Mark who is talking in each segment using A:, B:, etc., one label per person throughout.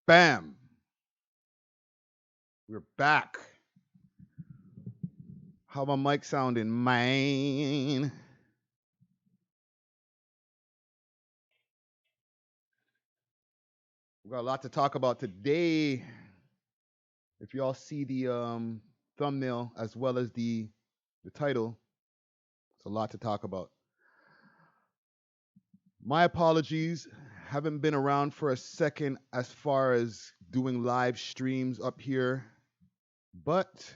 A: Bam. We're back. How my mic sounding, man? We got a lot to talk about today. If y'all see the thumbnail as well as the title, it's a lot to talk about. My apologies. Haven't been around for a second as far as doing live streams up here. But,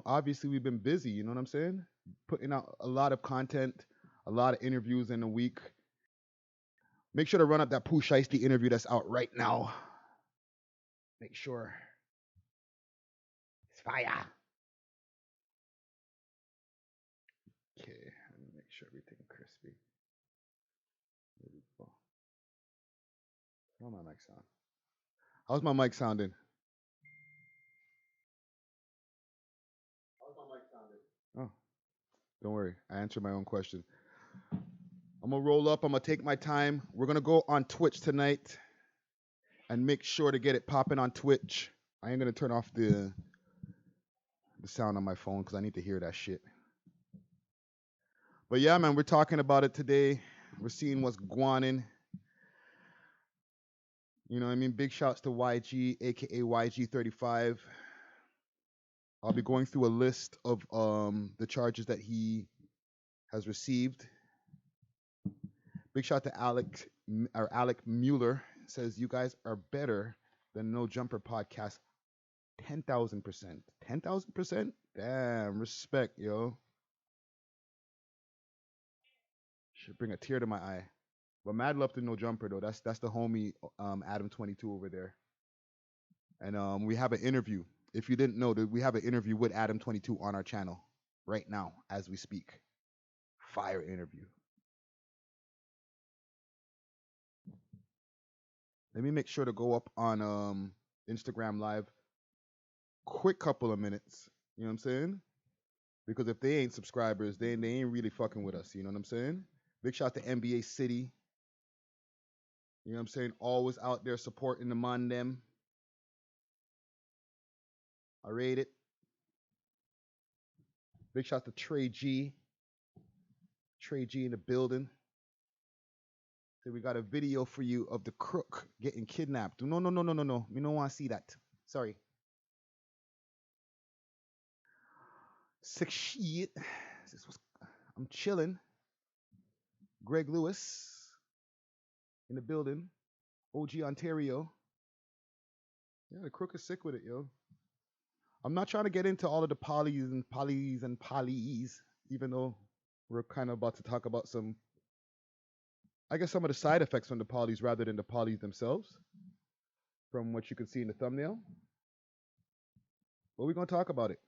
A: obviously we've been busy, you know what I'm saying? Putting out a lot of content, a lot of interviews in a week. Make sure to run up that Pooh Shiesty interview that's out right now. Make sure it's fire. Okay, let me make sure everything crispy. There we go. How my mic sound? How's my mic sounding? How's my mic sounding? Oh, don't worry. I answered my own question. I'm gonna roll up. I'm gonna take my time. We're gonna go on Twitch tonight and make sure to get it popping on Twitch. I ain't gonna turn off the sound on my phone because I need to hear that shit. But yeah, man, we're talking about it today. We're seeing what's guanin'. You know what I mean? Big shouts to YG, aka YG35. I'll be going through a list of the charges that he has received. Big shout to Alec Mueller. Says you guys are better than No Jumper podcast. 10,000%. 10,000%? Damn, respect, yo. Should bring a tear to my eye. But mad love to No Jumper though. That's the homie Adam22 over there. And we have an interview. If you didn't know, we have an interview with Adam22 on our channel right now as we speak. Fire interview. Let me make sure to go up on Instagram Live. Quick couple of minutes. You know what I'm saying? Because if they ain't subscribers, they ain't really fucking with us. You know what I'm saying? Big shout to NBA City. You know what I'm saying? Always out there supporting the man them. I rate it. Big shout to Trey G. Trey G in the building. So we got a video for you of the crook getting kidnapped. No. We don't want to see that. Sorry. Sick shit. I'm chilling. Greg Lewis in the building. OG Ontario. Yeah, the crook is sick with it, yo. I'm not trying to get into all of the polys, even though we're kind of about to talk about some of the side effects from the polys rather than the polys themselves, from what you can see in the thumbnail. But we're going to talk about it.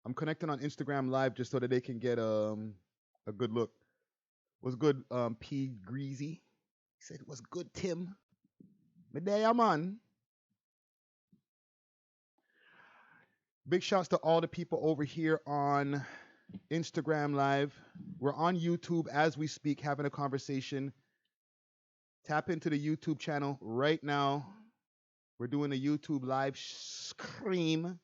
A: I'm connecting on Instagram Live just so that they can get a good look. What's good, P. Greasy? He said, what's good, Tim? Medea, man. Big shouts to all the people over here on Instagram Live. We're on YouTube as we speak, having a conversation. Tap into the YouTube channel right now. We're doing a YouTube live stream.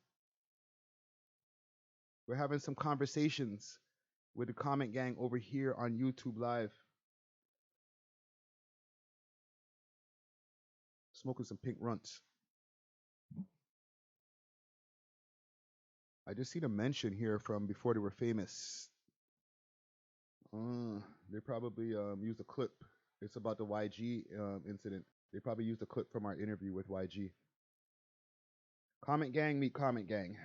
A: We're having some conversations with the comment gang over here on YouTube Live. Smoking some pink runts. I just seen a mention here from before they were famous. They probably used a clip. It's about the YG incident. They probably used a clip from our interview with YG. Comment gang, meet comment gang.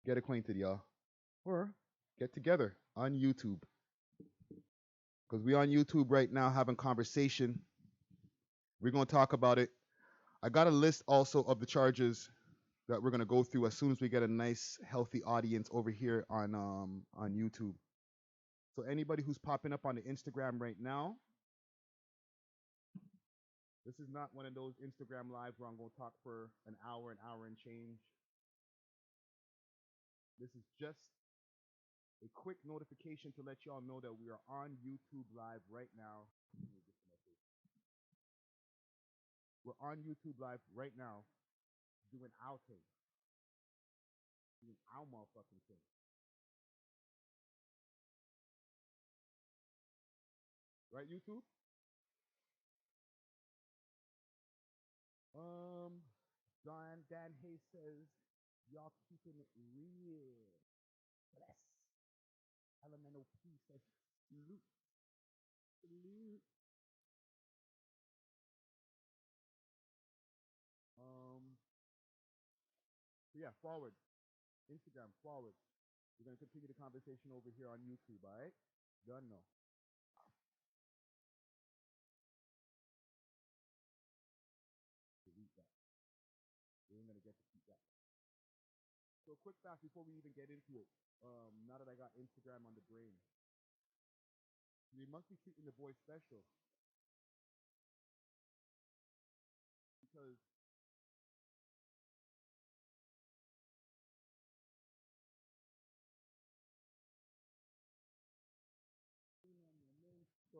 A: Get acquainted, y'all. Or get together on YouTube. Because we on YouTube right now having conversation. We're going to talk about it. I got a list also of the charges that we're going to go through as soon as we get a nice, healthy audience over here on YouTube. So anybody who's popping up on the Instagram right now, this is not one of those Instagram lives where I'm going to talk for an hour and change. This is just a quick notification to let y'all know that we are on YouTube Live right now. We're on YouTube Live right now doing our thing. Doing our motherfucking thing. Right, YouTube? Dan Hayes says, y'all keeping it real. Bless. Elemental P says, salute. Salute. So yeah, forward. Instagram, forward. We're going to continue the conversation over here on YouTube, all right? Done no. Delete that. We ain't going to get to keep that. So quick fact before we even get into it. Now that I got Instagram on the brain. We must be treating the boys special. Because so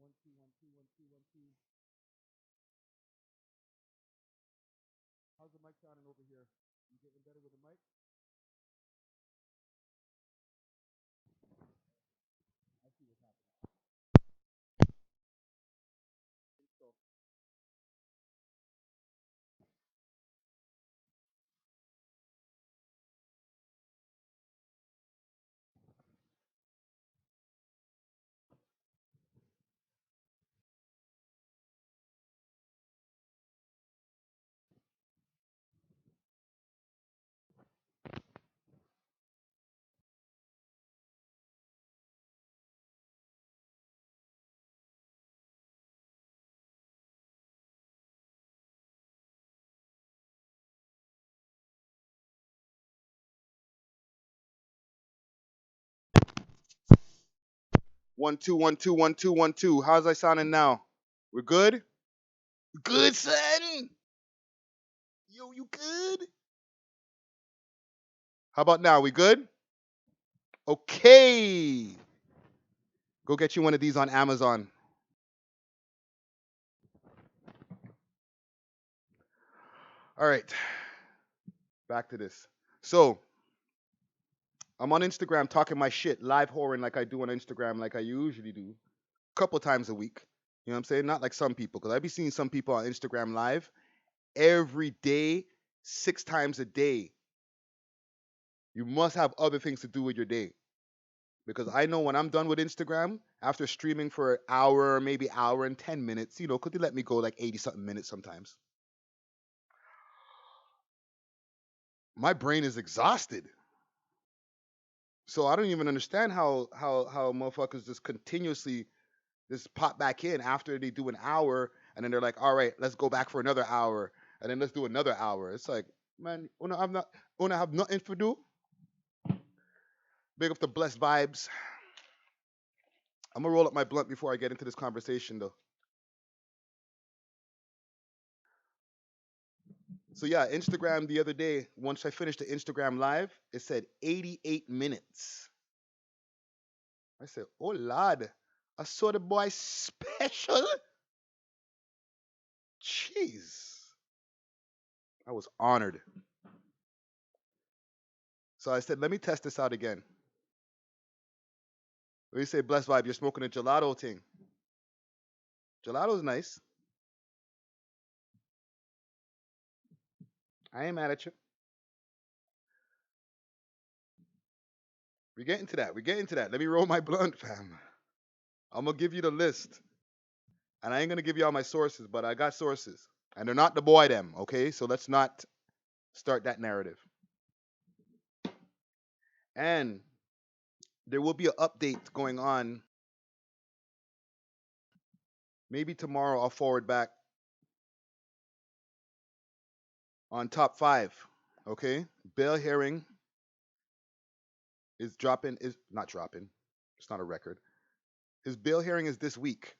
A: one, two, one, two, one, two, one, two. How's the mic sounding over here? You getting better with the mic? I see what's happening. So 1 2 1 2 1 2 1 2. How's I sounding now? We're good? Good, son. Yo, you good? How about now? We good? Okay. Go get you one of these on Amazon. All right. Back to this. So, I'm on Instagram talking my shit, live whoring like I do on Instagram, like I usually do, a couple times a week. You know what I'm saying? Not like some people, because I be seeing some people on Instagram live every day, 6 times a day. You must have other things to do with your day. Because I know when I'm done with Instagram, after streaming for an hour, maybe hour and 10 minutes, you know, could they let me go like 80 something minutes sometimes? My brain is exhausted. So I don't even understand how motherfuckers just continuously just pop back in after they do an hour and then they're like, all right, let's go back for another hour and then let's do another hour. It's like, man, una have nothing to do. Big up the blessed vibes. I'm gonna roll up my blunt before I get into this conversation though. So yeah, Instagram the other day, once I finished the Instagram live, it said 88 minutes. I said, oh lord, I saw the boy special. Jeez. I was honored. So I said, let me test this out again. When you say blessed vibe, you're smoking a gelato thing. Gelato's nice. I ain't mad at you. We get into that. We get into that. Let me roll my blunt, fam. I'm gonna give you the list. And I ain't gonna give you all my sources, but I got sources. And they're not the boy them, okay? So let's not start that narrative. And there will be an update going on. Maybe tomorrow I'll forward back on top 5. Okay? Bail hearing is dropping, is not dropping. It's not a record. His bail hearing is this week.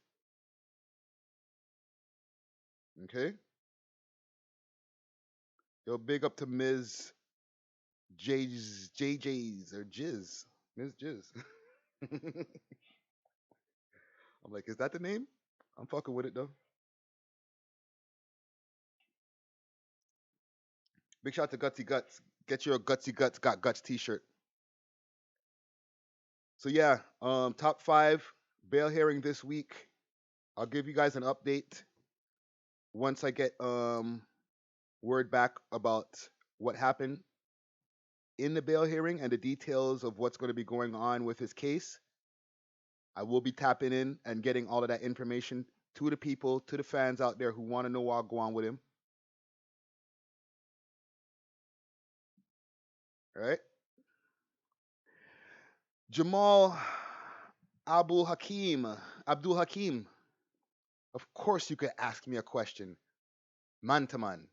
A: Okay? Yo, big up to Ms. JJ's or Jizz. Ms. Jizz. I'm like, is that the name? I'm fucking with it though. Big shout out to Gutsy Guts. Get your Gutsy Guts Got Guts t-shirt. So yeah, top 5 bail hearing this week. I'll give you guys an update once I get word back about what happened in the bail hearing and the details of what's going to be going on with his case. I will be tapping in and getting all of that information to the people, to the fans out there who want to know what'll go on with him. All right. Jamal Abdul Hakim. Of course you could ask me a question. Man to man.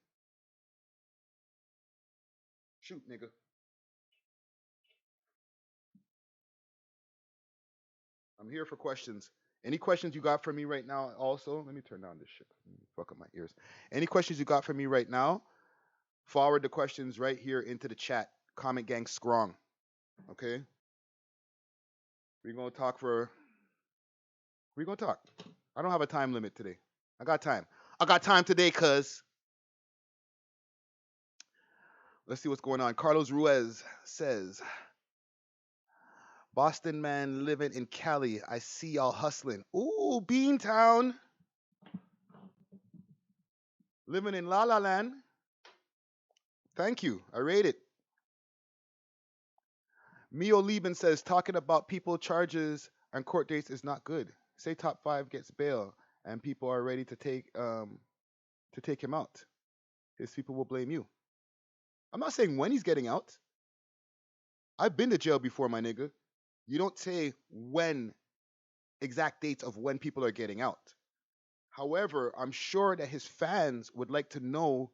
A: Shoot, nigga. I'm here for questions. Any questions you got for me right now also? Let me turn down this shit. Fuck up my ears. Any questions you got for me right now? Forward the questions right here into the chat. Comment gang strong. Okay? We're gonna talk. I don't have a time limit today. I got time. I got time today, cuz. Let's see what's going on. Carlos Ruiz says, Boston man living in Cali. I see y'all hustling. Ooh, Beantown. Living in La La Land. Thank you. I rate it. Mio Lieben says, talking about people charges and court dates is not good. Say top 5 gets bail and people are ready to take him out. His people will blame you. I'm not saying when he's getting out. I've been to jail before, my nigga. You don't say when, exact dates of when people are getting out. However, I'm sure that his fans would like to know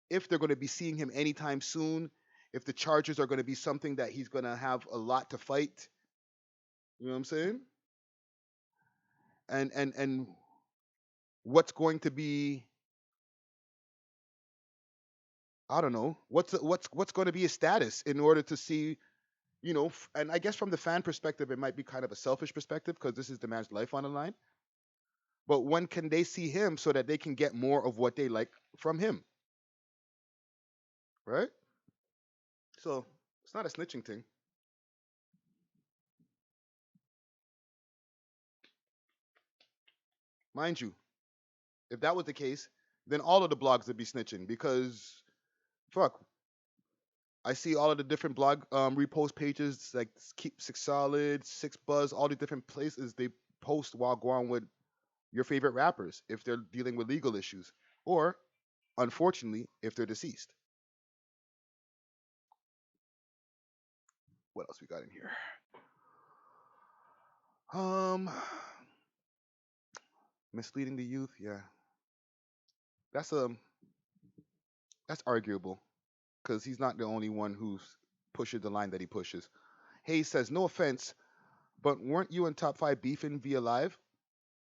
A: if they're going to be seeing him anytime soon, if the charges are going to be something that he's going to have a lot to fight. You know what I'm saying? And what's going to be, I don't know, what's going to be his status in order to see, you know, and I guess from the fan perspective, it might be kind of a selfish perspective because this is the man's life on the line. But when can they see him so that they can get more of what they like from him? Right? So it's not a snitching thing. Mind you, if that was the case, then all of the blogs would be snitching because, fuck, I see all of the different blog repost pages like Keep Six Solid, Six Buzz, all the different places they post while going with your favorite rappers if they're dealing with legal issues or, unfortunately, if they're deceased. What else we got in here? Misleading the youth, yeah. That's arguable because he's not the only one who's pushes the line that he pushes. Hayes says, no offense, but weren't you and Top 5 beefing via live?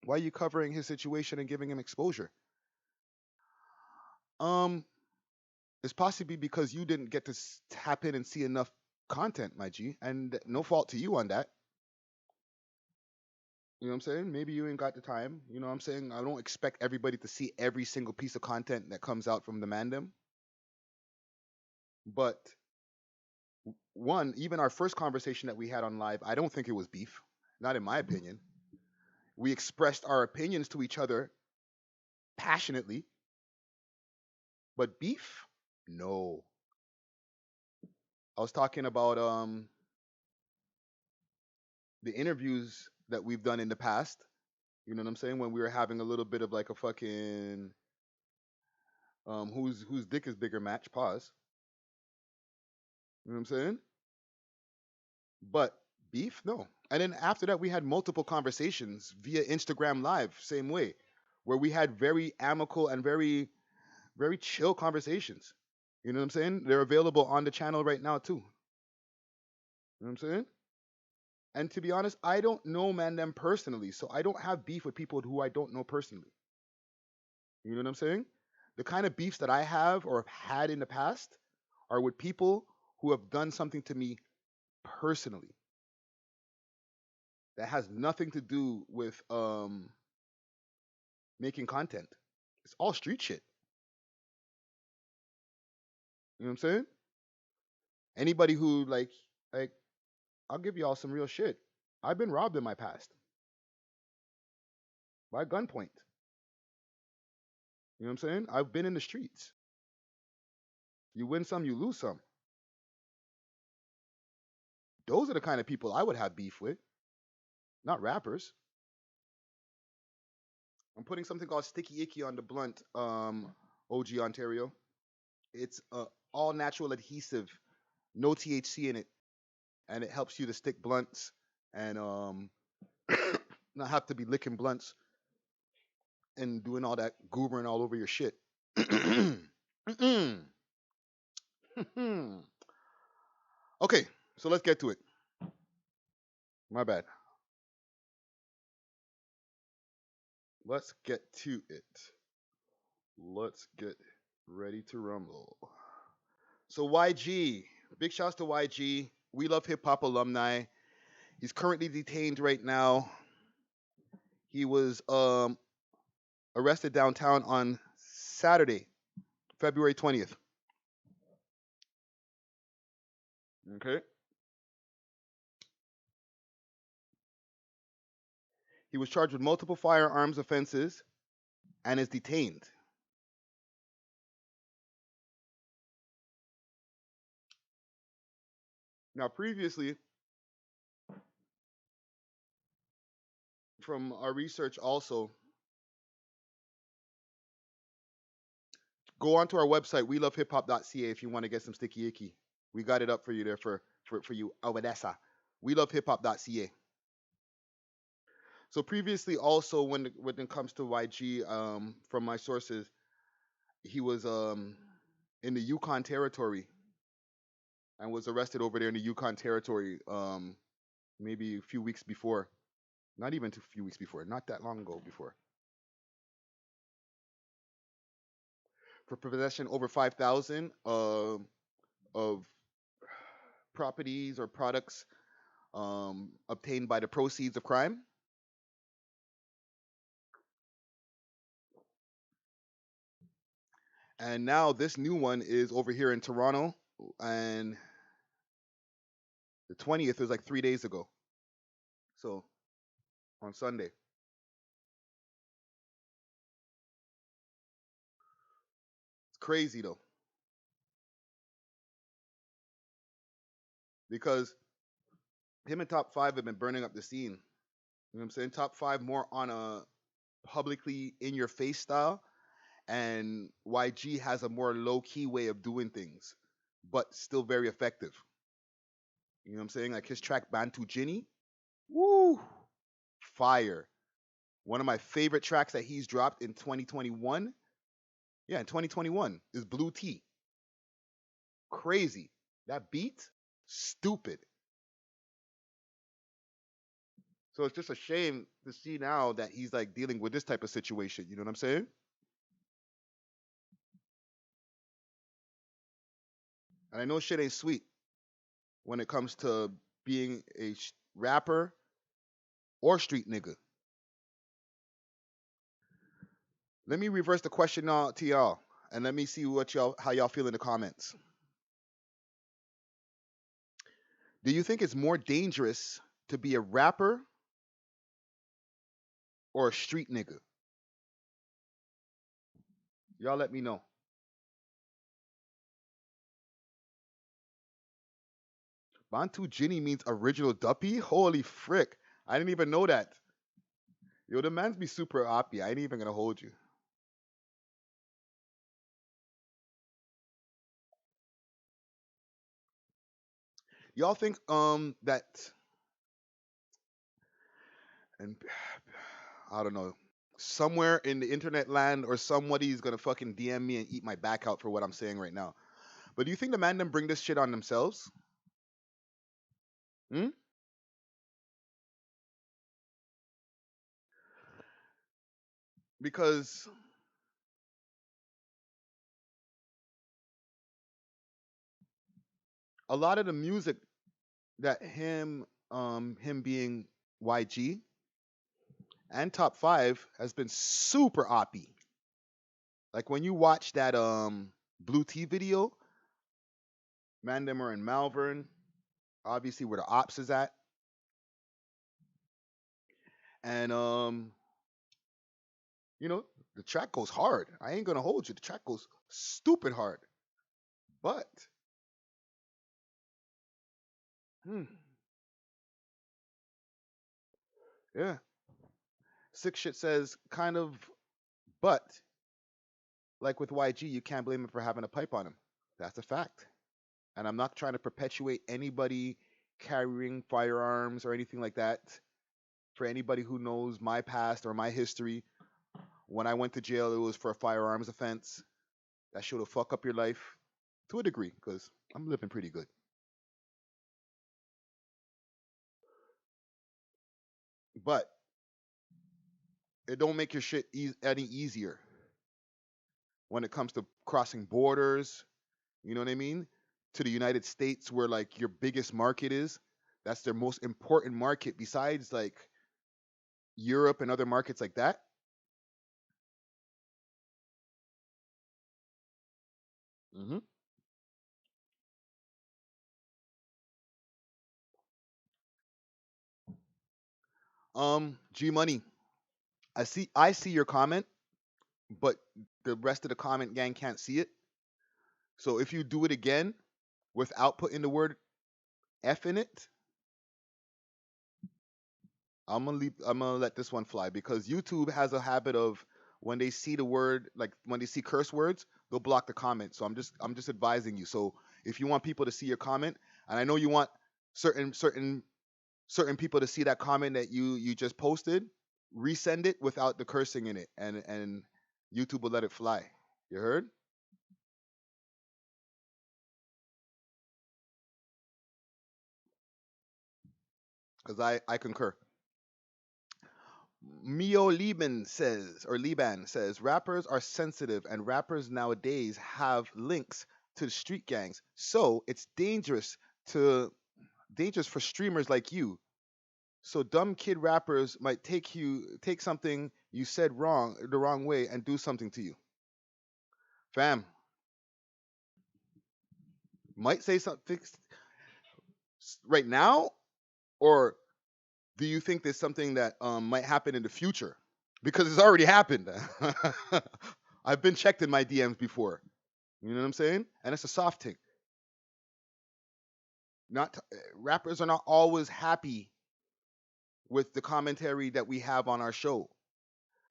A: Why are you covering his situation and giving him exposure? It's possibly because you didn't get to tap in and see enough content, my G, and no fault to you on that. You know what I'm saying? Maybe you ain't got the time. You know what I'm saying? I don't expect everybody to see every single piece of content that comes out from the Mandem. But one, even our first conversation that we had on live, I don't think it was beef. Not in my opinion. We expressed our opinions to each other passionately. But beef? No. I was talking about the interviews that we've done in the past. You know what I'm saying? When we were having a little bit of like a fucking whose dick is bigger match, pause. You know what I'm saying? But beef, no. And then after that we had multiple conversations via Instagram live, same way, where we had very amicable and very, very chill conversations. You know what I'm saying? They're available on the channel right now too. You know what I'm saying? And to be honest, I don't know man them personally, so I don't have beef with people who I don't know personally. You know what I'm saying? The kind of beefs that I have or have had in the past are with people who have done something to me personally that has nothing to do with making content. It's all street shit. You know what I'm saying? Anybody who like I'll give y'all some real shit. I've been robbed in my past by gunpoint. You know what I'm saying? I've been in the streets. You win some, you lose some. Those are the kind of people I would have beef with, not rappers. I'm putting something called Sticky Icky on the blunt, OG Ontario. It's all natural adhesive, no THC in it, and it helps you to stick blunts and not have to be licking blunts and doing all that goobering all over your shit. Okay, so let's get to it. My bad. Let's get to it. Let's get ready to rumble. So YG, big shouts to YG. We Love Hip Hop alumni. He's currently detained right now. He was arrested downtown on Saturday, February 20th. Okay. He was charged with multiple firearms offenses and is detained. Now, previously, from our research also, go onto our website, welovehiphop.ca, if you want to get some sticky icky. We got it up for you there for you, Odessa. Welovehiphop.ca. So previously, also when it comes to YG, from my sources, he was in the Yukon territory and was arrested over there in the Yukon territory maybe a few weeks before. Not even a few weeks before, not that long ago before. For possession over 5,000 of properties or products obtained by the proceeds of crime. And now this new one is over here in Toronto, and the 20th is like 3 days ago. So on Sunday. It's crazy though. Because him and Top 5 have been burning up the scene. You know what I'm saying? Top 5 more on a publicly in your face style, and YG has a more low key way of doing things, but still very effective. You know what I'm saying? Like his track Bantu Ginny, woo, fire. One of my favorite tracks that he's dropped in 2021. Yeah, in 2021 is Blue Tea. Crazy. That beat, stupid. So it's just a shame to see now that he's like dealing with this type of situation. You know what I'm saying? And I know shit ain't sweet when it comes to being a rapper or street nigga. Let me reverse the question now to y'all, and let me see how y'all feel in the comments. Do you think it's more dangerous to be a rapper or a street nigga? Y'all let me know. Bantu Ginny means original duppy? Holy frick. I didn't even know that. Yo, the man's be super oppy. I ain't even gonna hold you. Y'all think that, and I don't know, somewhere in the internet land or somebody's gonna fucking DM me and eat my back out for what I'm saying right now. But do you think the man them bring this shit on themselves? Hmm? Because a lot of the music that him being YG and Top 5 has been super oppy. Like when you watch that Blue Tea video, man, them are in Malvern, obviously where the ops is at, and you know, the track goes hard. I ain't gonna hold you. The track goes stupid hard. But hmm, yeah, Sick Shit says kind of, but like with YG, you can't blame him for having a pipe on him. That's a fact. And I'm not trying to perpetuate anybody carrying firearms or anything like that. For anybody who knows my past or my history, when I went to jail, it was for a firearms offense. That should have fuck up your life to a degree, because I'm living pretty good. But it don't make your shit any easier when it comes to crossing borders. You know what I mean? To the United States, where like your biggest market is. That's their most important market besides like Europe and other markets like that. Hmm. G Money. I see your comment, but the rest of the comment gang can't see it. So if you do it again without putting the word F in it, I'm gonna let this one fly because YouTube has a habit of when they see the word, like when they see curse words, they'll block the comment. So I'm just advising you. So if you want people to see your comment, and I know you want certain people to see that comment that you just posted, resend it without the cursing in it, and YouTube will let it fly. You heard? Because I concur. Mio Liban says rappers are sensitive and rappers nowadays have links to the street gangs. So it's to dangerous for streamers like you. So dumb kid rappers might take something you said wrong the wrong way and do something to you. Fam, might say something right now, or do you think there's something that might happen in the future? Because it's already happened. I've been checked in my DMs before. You know what I'm saying? And it's a soft thing. Not rappers are not always happy with the commentary that we have on our show.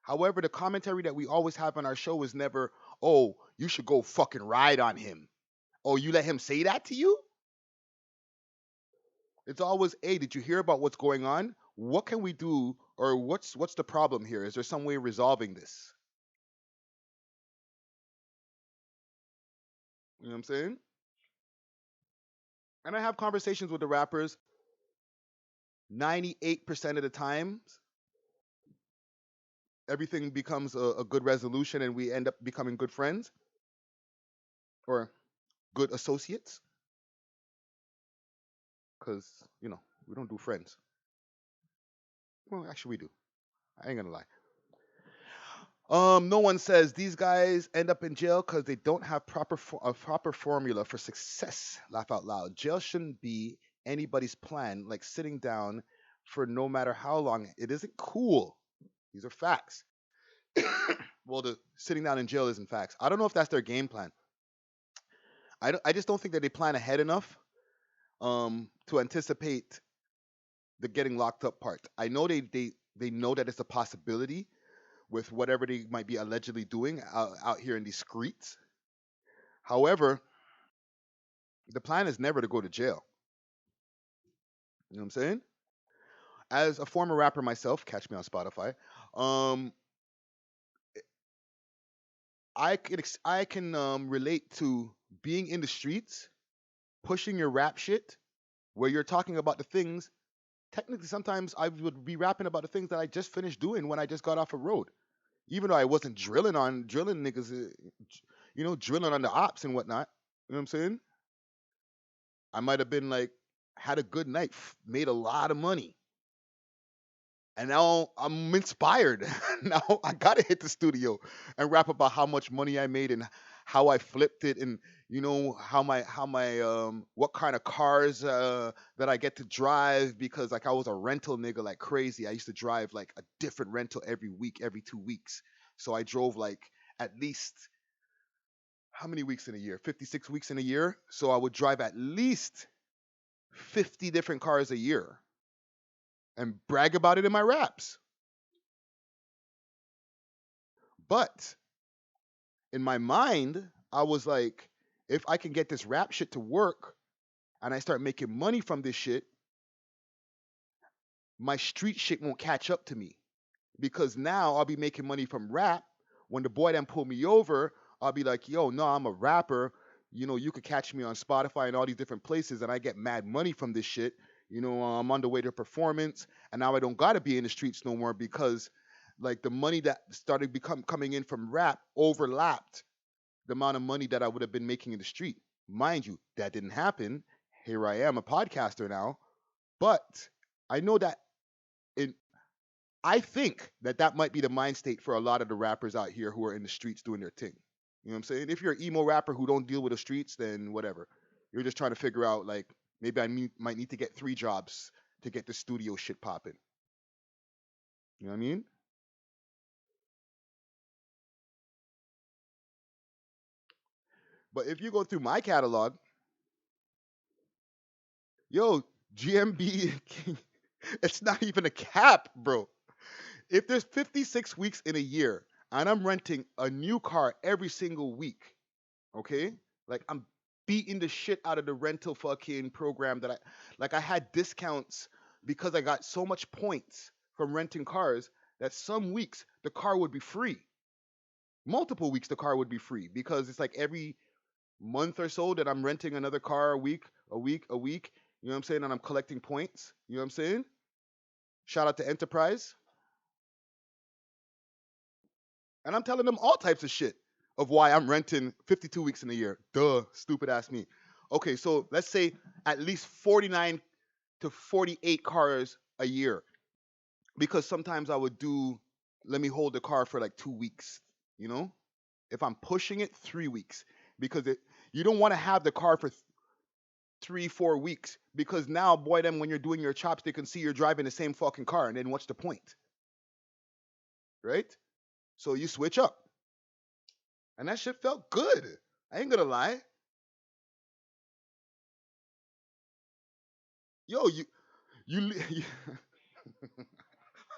A: However, the commentary that we always have on our show is never, "Oh, you should go fucking ride on him." "Oh, you let him say that to you?" It's always, "Hey, did you hear about what's going on? What can we do, or what's the problem here? Is there some way of resolving this?" You know what I'm saying? And I have conversations with the rappers 98% of the time. Everything becomes a good resolution and we end up becoming good friends or good associates, because we don't do friends. Well, actually we do. I ain't gonna lie. No one says these guys end up in jail because they don't have a proper formula for success. Laugh out loud. Jail shouldn't be anybody's plan, like sitting down for no matter how long. It isn't cool. These are facts. Well, the sitting down in jail isn't facts. I don't know if that's their game plan. I just don't think that they plan ahead enough to anticipate the getting locked up part. I know they know that it's a possibility with whatever they might be allegedly doing out here in these streets. However, the plan is never to go to jail. You know what I'm saying? As a former rapper myself, catch me on Spotify. Um, I can relate to being in the streets, pushing your rap shit, where you're talking about the things. Technically, sometimes I would be rapping about the things that I just finished doing when I just got off a road, even though I wasn't drilling niggas, drilling on the ops and whatnot. You know what I'm saying? I might have been like, had a good night, made a lot of money, and now I'm inspired. Now I gotta hit the studio and rap about how much money I made and how I flipped it, and how my what kind of cars that I get to drive, because like I was a rental nigga like crazy. I used to drive like a different rental every week, every 2 weeks. So I drove like at least how many weeks in a year? 56 weeks in a year. So I would drive at least 50 different cars a year and brag about it in my raps. But in my mind, I was like, if I can get this rap shit to work and I start making money from this shit, my street shit won't catch up to me. Because now I'll be making money from rap. When the boy then pull me over, I'll be like, yo, no, I'm a rapper. You could catch me on Spotify and all these different places, and I get mad money from this shit. I'm on the way to performance, and now I don't gotta be in the streets no more, because like the money that started coming in from rap overlapped the amount of money that I would have been making in the street. Mind you, that didn't happen. Here I am, a podcaster now, but I know that I think that might be the mind state for a lot of the rappers out here who are in the streets doing their thing. You know what I'm saying? If you're an emo rapper who don't deal with the streets, then whatever. You're just trying to figure out, like, maybe might need to get 3 jobs to get the studio shit popping. You know what I mean? But if you go through my catalog, yo, GMB, it's not even a cap, bro. If there's 56 weeks in a year and I'm renting a new car every single week, okay? Like I'm beating the shit out of the rental fucking program I had discounts because I got so much points from renting cars that some weeks the car would be free. Multiple weeks the car would be free, because it's like every month or so that I'm renting another car a week, a week, a week. You know what I'm saying? And I'm collecting points. You know what I'm saying? Shout out to Enterprise. And I'm telling them all types of shit of why I'm renting 52 weeks in a year. Duh, stupid ass me. Okay, so let's say at least 49 to 48 cars a year. Because sometimes I would let me hold the car for like 2 weeks, you know? If I'm pushing it, 3 weeks. Because you don't want to have the car for 3-4 weeks. Because now, boy, then when you're doing your chops, they can see you're driving the same fucking car. And then what's the point? Right? So you switch up. And that shit felt good. I ain't gonna lie. Yo, you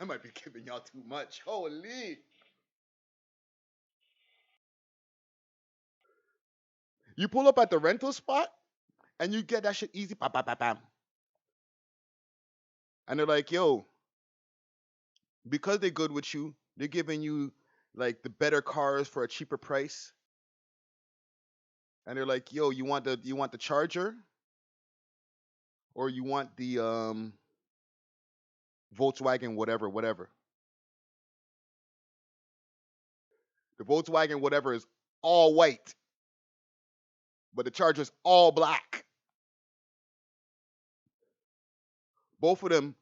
A: I might be giving y'all too much. Holy. You pull up at the rental spot and you get that shit easy. Bam, bam, bam, bam. And they're like, yo, because they're good with you, they're giving you like the better cars for a cheaper price. And they're like, yo, you want the Charger, or you want the Volkswagen, whatever. The Volkswagen whatever is all white, but the Charger's all black. Both of them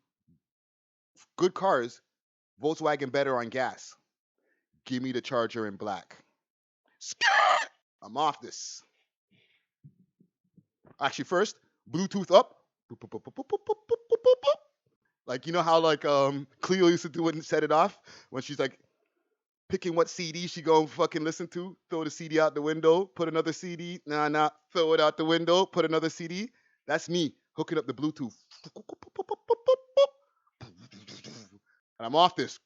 A: good cars. Volkswagen better on gas. Give me the Charger in black. Skirt! I'm off this. Actually, first, Bluetooth up. Boop, boop, boop, boop, boop, boop, boop, boop, boop, boop. Like, you know how like Cleo used to do it and set it off when she's like picking what CD she gonna fucking listen to, throw the CD out the window, put another CD, nah, throw it out the window, put another CD. That's me hooking up the Bluetooth. And I'm off this.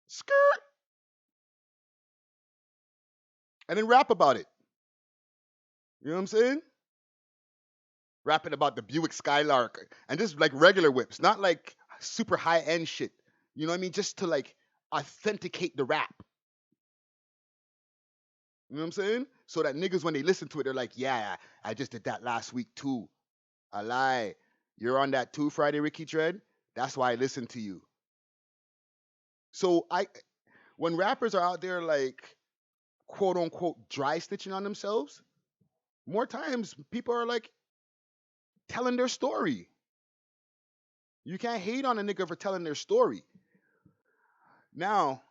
A: Skirt. And then rap about it. You know what I'm saying? Rapping about the Buick Skylark and just like regular whips, not like super high end shit. You know what I mean? Just to like authenticate the rap. You know what I'm saying? So that niggas, when they listen to it, they're like, yeah, I just did that last week too. I lie. You're on that too, Friday Ricky Dread. That's why I listen to you. So when rappers are out there like quote unquote dry stitching on themselves, more times people are like telling their story. You can't hate on a nigga for telling their story. Now,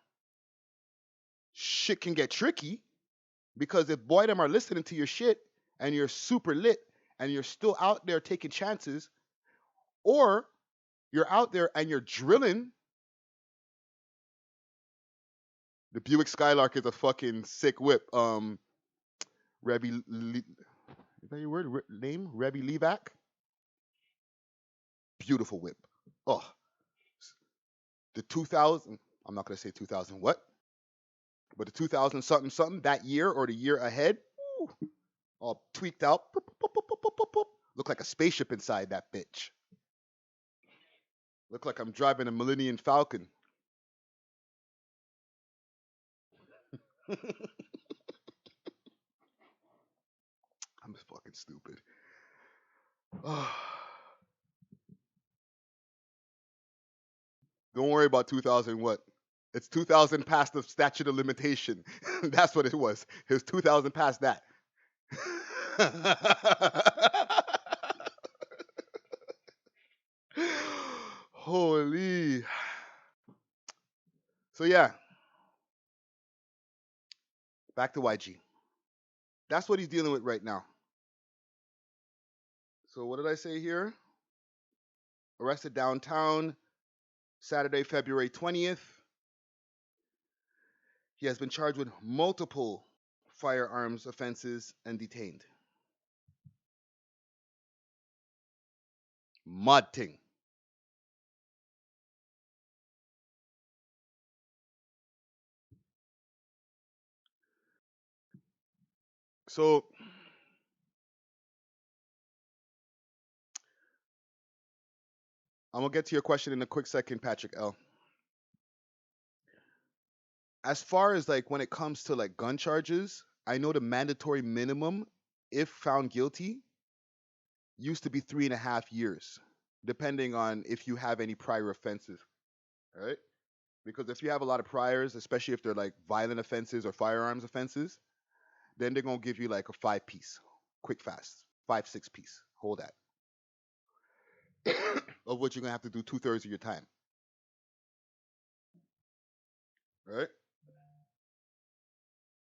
A: shit can get tricky because if boy them are listening to your shit and you're super lit and you're still out there taking chances, or you're out there and you're drilling. The Buick Skylark is a fucking sick whip. Is that your word? Name? Rebby Levac? Beautiful whip. Oh, the 2000, I'm not going to say 2000 what, but the 2000 something something, that year or the year ahead, woo, all tweaked out. Boop, boop, boop, boop, boop, boop, boop. Look like a spaceship inside that bitch. Look like I'm driving a Millennium Falcon. I'm just fucking stupid. Don't worry about 2000 what. It's 2000 past the statute of limitation. That's what it was. It was 2000 past that. Holy. So yeah. Back to YG. That's what he's dealing with right now. So what did I say here? Arrested downtown, Saturday, February 20th. He has been charged with multiple firearms offenses and detained. Mud ting. So I'm gonna get to your question in a quick second, Patrick L. As far as like when it comes to like gun charges, I know the mandatory minimum, if found guilty, used to be 3.5 years, depending on if you have any prior offenses. All right? Because if you have a lot of priors, especially if they're like violent offenses or firearms offenses, then they're gonna give you like a 5 piece, quick fast, 5 6 piece. Hold that. Of which you're gonna have to do 2/3 of your time. Right?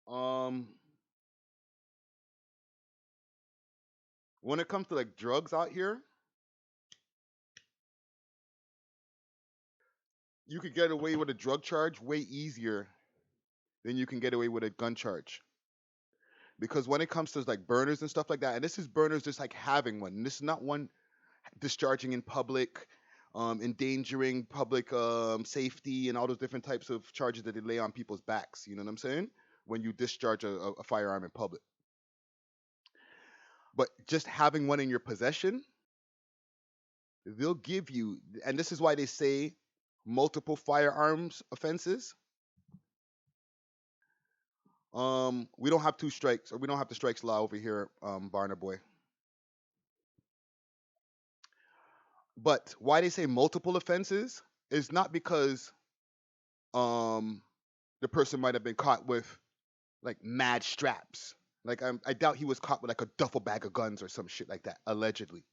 A: Um when it comes to like drugs out here, you could get away with a drug charge way easier than you can get away with a gun charge. Because when it comes to like burners and stuff like that, and this is burners just like having one. And this is not one discharging in public, endangering public safety, and all those different types of charges that they lay on people's backs. You know what I'm saying? When you discharge a firearm in public. But just having one in your possession, they'll give you, and this is why they say multiple firearms offenses. We don't have 2 strikes, or we don't have the strikes law over here, Barner boy. But why they say multiple offenses is not because um the person might have been caught with like mad straps. Like I doubt he was caught with like a duffel bag of guns or some shit like that, allegedly.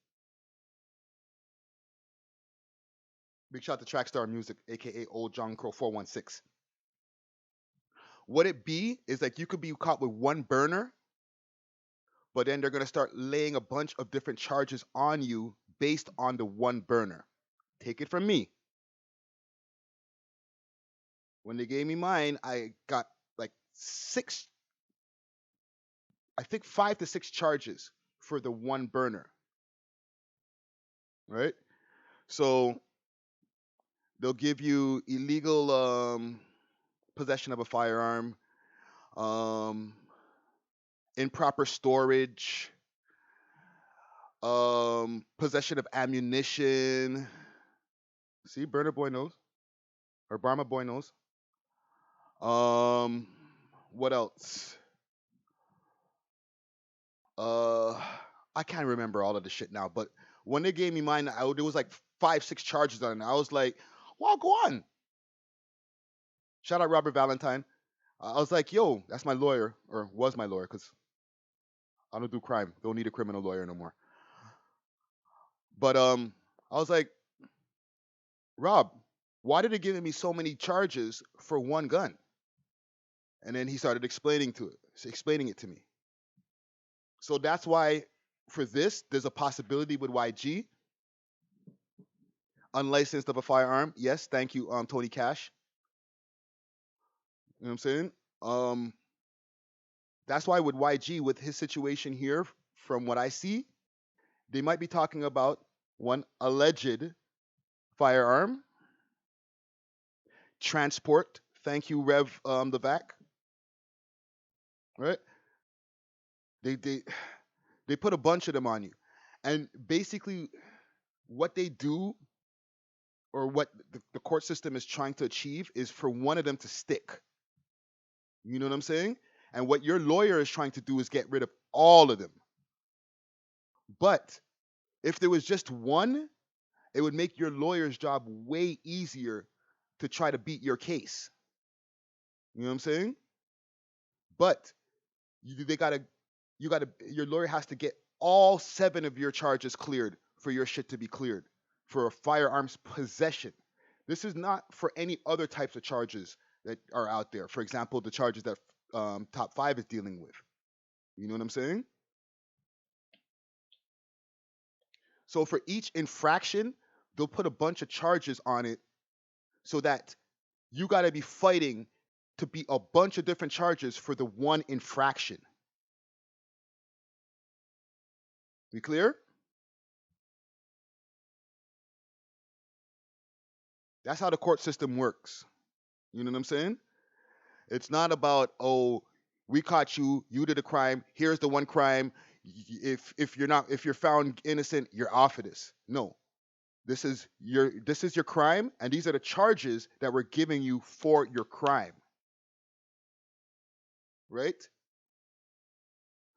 A: Big shout to Trackstar Music, aka Old John Crow 416. What it be is like you could be caught with one burner, but then they're gonna start laying a bunch of different charges on you based on the one burner. Take it from me. When they gave me mine, I got like six, I think 5 to 6 charges for the one burner. Right? So they'll give you illegal possession of a firearm, um, improper storage, possession of ammunition. See, Burner Boy knows, or Barma Boy knows. What else? I can't remember all of the shit now, but When they gave me mine, there was like 5, 6 charges on it. I was like, well, go on. Shout out Robert Valentine. I was like, yo, that's my lawyer, or was my lawyer, because I don't do crime. Don't need a criminal lawyer no more. But I was like, Rob, why did they give me so many charges for one gun? And then he started explaining it to me. So that's why for this, there's a possibility with YG. Unlicensed of a firearm. Yes, thank you, Tony Cash. You know what I'm saying? That's why with YG, with his situation here, from what I see, they might be talking about one alleged firearm, transport. Thank you, Rev the VAC. Right? They put a bunch of them on you, and basically what they do, or what the court system is trying to achieve, is for one of them to stick. You know what I'm saying? And what your lawyer is trying to do is get rid of all of them. But if there was just one, it would make your lawyer's job way easier to try to beat your case. You know what I'm saying? But your lawyer has to get all 7 of your charges cleared for your shit to be cleared for a firearms possession. This is not for any other types of charges that are out there. For example, the charges that Top 5 is dealing with. You know what I'm saying? So for each infraction, they'll put a bunch of charges on it so that you got to be fighting to beat a bunch of different charges for the one infraction. We clear? That's how the court system works. You know what I'm saying? It's not about, oh, we caught you, you did a crime, here's the one crime. If you're found innocent, you're off of this. No. This is your crime, and these are the charges that we're giving you for your crime. Right?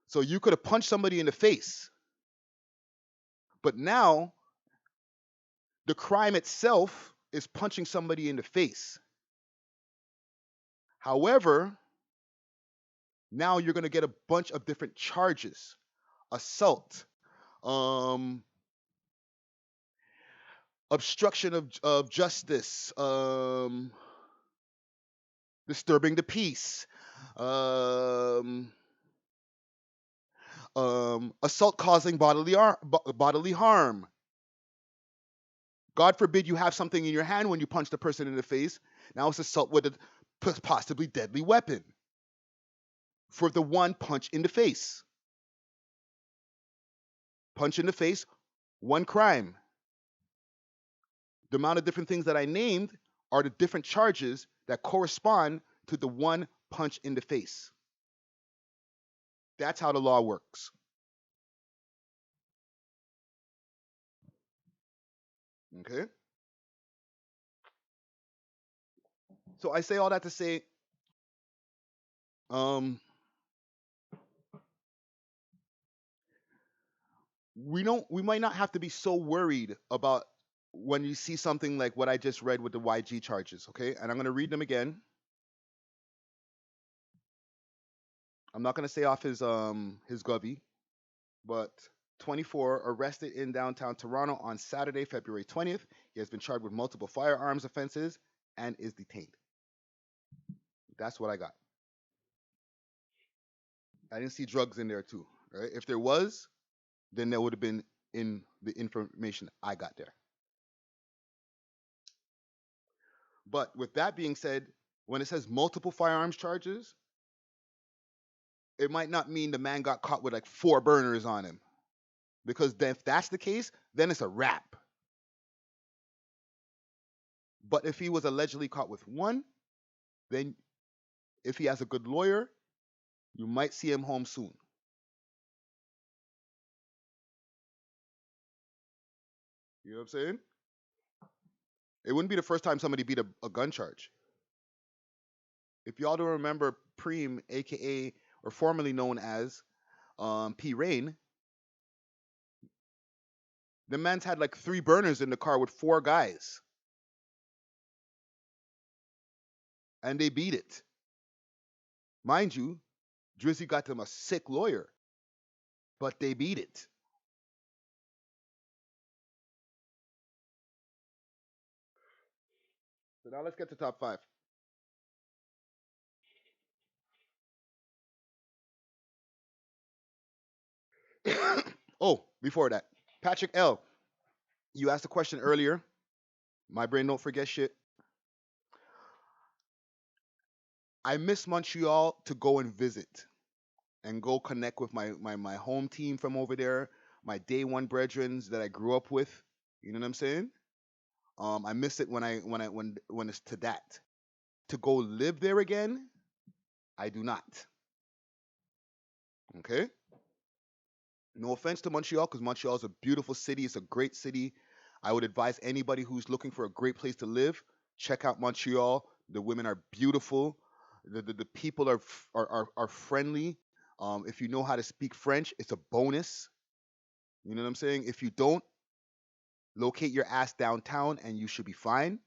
A: So you could have punched somebody in the face. But now the crime itself is punching somebody in the face. However, now you're going to get a bunch of different charges. Assault, obstruction of justice, disturbing the peace, assault causing bodily harm. God forbid you have something in your hand when you punch the person in the face. Now it's assault with a possibly deadly weapon for the one punch in the face. Punch in the face, one crime. The amount of different things that I named are the different charges that correspond to the one punch in the face. That's how the law works. Okay? So I say all that to say, we might not have to be so worried about when you see something like what I just read with the YG charges, okay? And I'm going to read them again. I'm not going to say off his govy, but 24, arrested in downtown Toronto on Saturday, February 20th. He has been charged with multiple firearms offenses and is detained. That's what I got. I didn't see drugs in there too, right? If there was, then that would have been in the information I got there. But with that being said, when it says multiple firearms charges, it might not mean the man got caught with like 4 burners on him. Because then if that's the case, then it's a wrap. But if he was allegedly caught with 1, then if he has a good lawyer, you might see him home soon. You know what I'm saying? It wouldn't be the first time somebody beat a gun charge. If y'all don't remember Preem, aka or formerly known as P. Rain, The man's had like 3 burners in the car with 4 guys, and they beat it. Mind you, Drizzy got them a sick lawyer, but they beat it. So now let's get to top 5. Oh, before that, Patrick L. You asked a question earlier. My brain don't forget shit. I miss Montreal to go and visit and go connect with my home team from over there, my day one brethrens that I grew up with. You know what I'm saying? I miss it when it's to that. To go live there again, I do not. Okay? No offense to Montreal, because Montreal is a beautiful city. It's a great city. I would advise anybody who's looking for a great place to live, check out Montreal. The women are beautiful. The people are friendly. If you know how to speak French, it's a bonus. You know what I'm saying? If you don't, locate your ass downtown and you should be fine.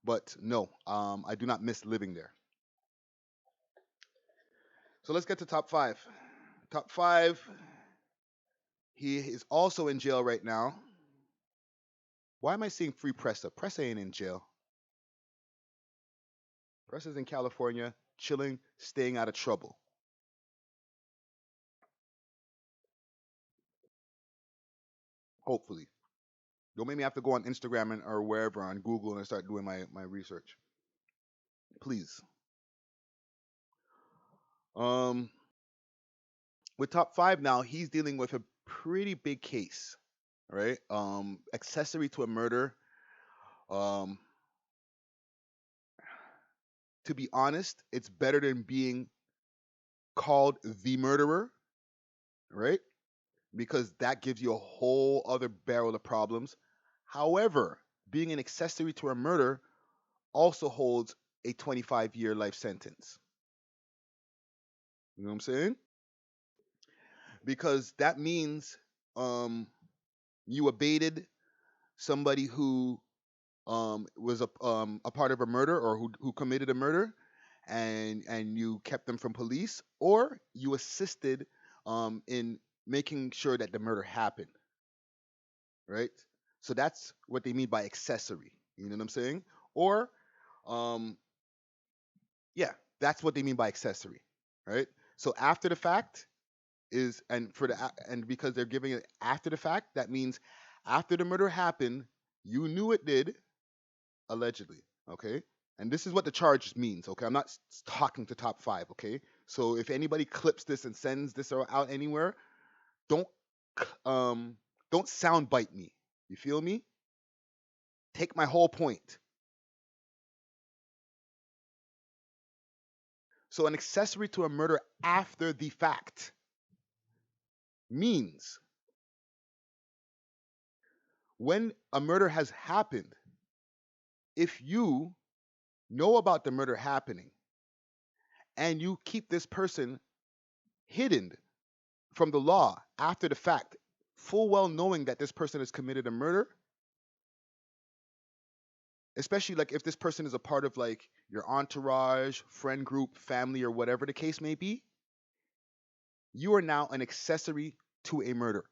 A: But no, I do not miss living there. So let's get to top 5. Top 5. He is also in jail right now. Why am I seeing free Pressa? Pressa ain't in jail. Pressa's in California, chilling, staying out of trouble. Hopefully. Don't make me have to go on Instagram or wherever on Google and start doing my research. Please. Um, with top 5 now, he's dealing with a pretty big case, right? Accessory to a murder. Um, to be honest, it's better than being called the murderer, right? Because that gives you a whole other barrel of problems. However, being an accessory to a murder also holds a 25-year life sentence. You know what I'm saying? Because that means you abated somebody who was a part of a murder or who committed a murder, and you kept them from police, or you assisted in making sure that the murder happened, right? So that's what they mean by accessory. You know what I'm saying? Or, um, yeah, that's what they mean by accessory, right? So after the fact is, and because they're giving it after the fact, that means after the murder happened, you knew it did, allegedly, okay? And this is what the charge means, okay? I'm not talking to top 5, okay? So if anybody clips this and sends this out anywhere, don't don't soundbite me. You feel me? Take my whole point. So an accessory to a murder after the fact means when a murder has happened, if you know about the murder happening and you keep this person hidden from the law after the fact, full well knowing that this person has committed a murder, especially like if this person is a part of like your entourage, friend group, family, or whatever the case may be, you are now an accessory to a murder.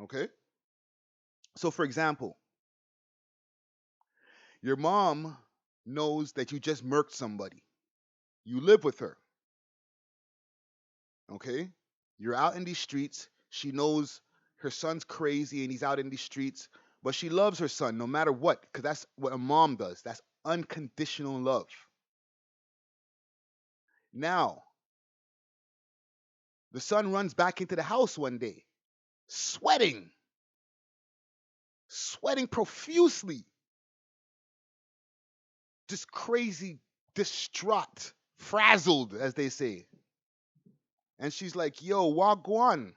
A: Okay? So, for example, your mom knows that you just murked somebody. You live with her. Okay? You're out in these streets. She knows her son's crazy and he's out in these streets, but she loves her son no matter what, because that's what a mom does. That's unconditional love. Now, the son runs back into the house one day, sweating, sweating profusely, just crazy, distraught, frazzled, as they say. And she's like, yo, wagwan.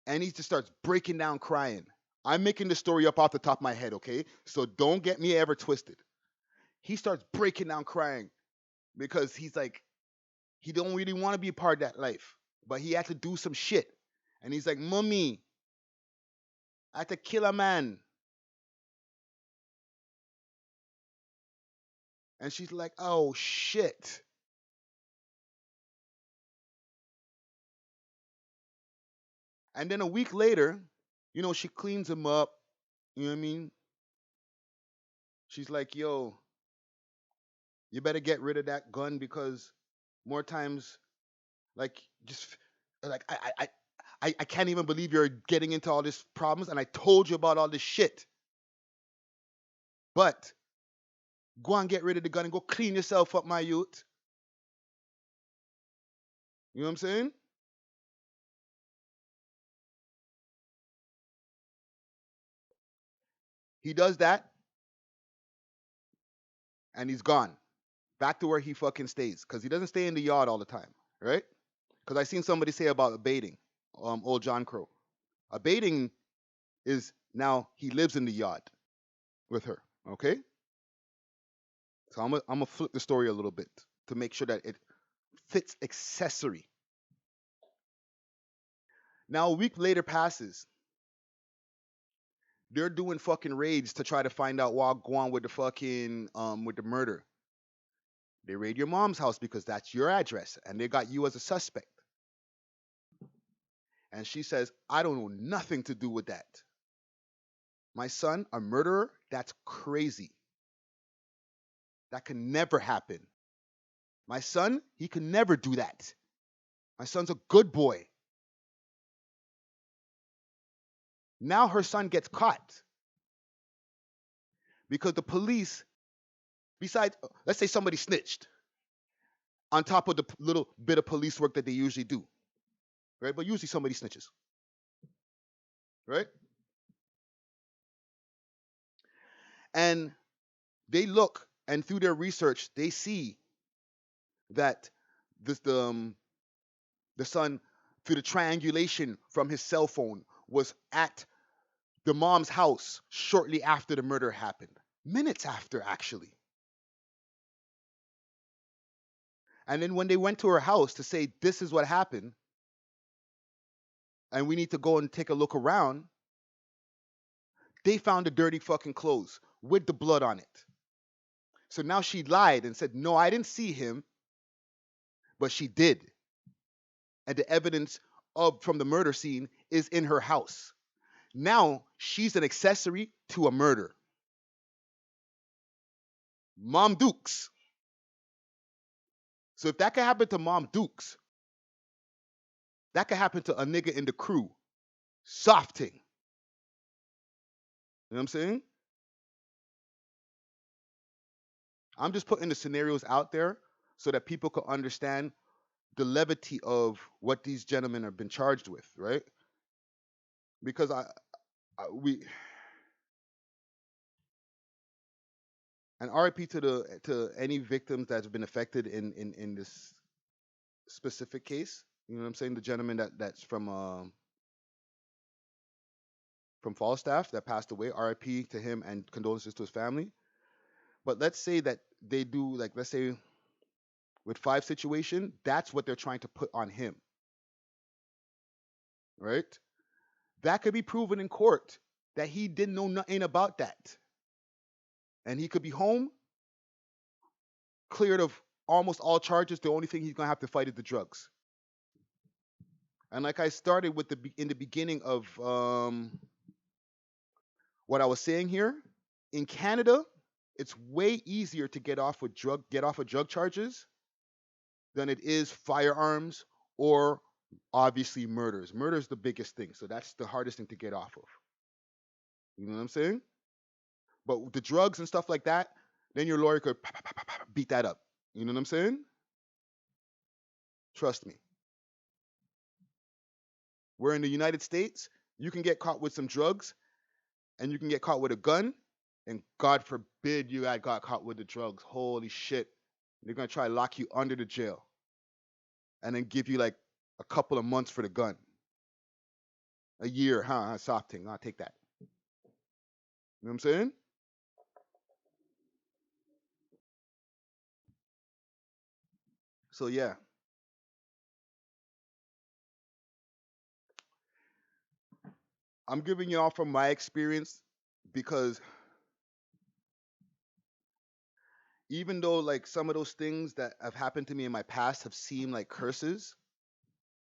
A: And he just starts breaking down crying. I'm making the story up off the top of my head, okay? So don't get me ever twisted. He starts breaking down crying because he's like, he don't really want to be a part of that life. but he had to do some shit. And he's like, "Mommy, I had to kill a man." And she's like, "Oh shit." And then a week later, she cleans him up. You know what I mean? She's like, "Yo, you better get rid of that gun because more times, like, just like I can't even believe you're getting into all these problems, and I told you about all this shit. But go and get rid of the gun and go clean yourself up, my youth." You know what I'm saying? He does that, and he's gone back to where he fucking stays, because he doesn't stay in the yard all the time, right? Because I seen somebody say about abating, old John Crow. Abating is now he lives in the yard with her. Okay, so I'm gonna flip the story a little bit to make sure that it fits accessory. Now a week later passes. They're doing fucking raids to try to find out what go on with the fucking with the murder. They raid your mom's house because that's your address, and they got you as a suspect. And she says, "I don't know nothing to do with that. My son, a murderer? That's crazy. That can never happen. My son, he can never do that. My son's a good boy." Now her son gets caught because the police, besides, let's say somebody snitched on top of the little bit of police work that they usually do, right? But usually somebody snitches, right? And they look, and through their research, they see that this the son, through the triangulation from his cell phone, was at the mom's house shortly after the murder happened, minutes after actually. And then when they went to her house to say this is what happened, and we need to go and take a look around, they found the dirty fucking clothes with the blood on it. So now she lied and said, "No, I didn't see him," but she did. And the evidence of from the murder scene is in her house. Now she's an accessory to a murder. Mom Dukes. So if that could happen to Mom Dukes, that could happen to a nigga in the crew. Softing. You know what I'm saying? I'm just putting the scenarios out there so that people can understand the levity of what these gentlemen have been charged with, right? Because we and RIP to any victims that's been affected in this specific case. You know what I'm saying? The gentleman that's from Falstaff that passed away. RIP to him and condolences to his family. But let's say that they do, like, let's say with five situation, that's what they're trying to put on him, right? That could be proven in court that he didn't know nothing about that, and he could be home cleared of almost all charges. The only thing he's gonna have to fight is the drugs. And like I started with in the beginning of what I was saying here, in Canada, it's way easier to get off of drug charges than it is firearms or obviously murders. Murder is the biggest thing, so that's the hardest thing to get off of. You know what I'm saying? But with the drugs and stuff like that, then your lawyer could beat that up. You know what I'm saying? Trust me. Where in the United States, you can get caught with some drugs and you can get caught with a gun, and God forbid you got caught with the drugs. Holy shit. They're going to try to lock you under the jail and then give you like a couple of months for the gun. A year, huh? Soft thing. I'll take that. You know what I'm saying? So yeah. I'm giving you all from my experience because even though like some of those things that have happened to me in my past have seemed like curses,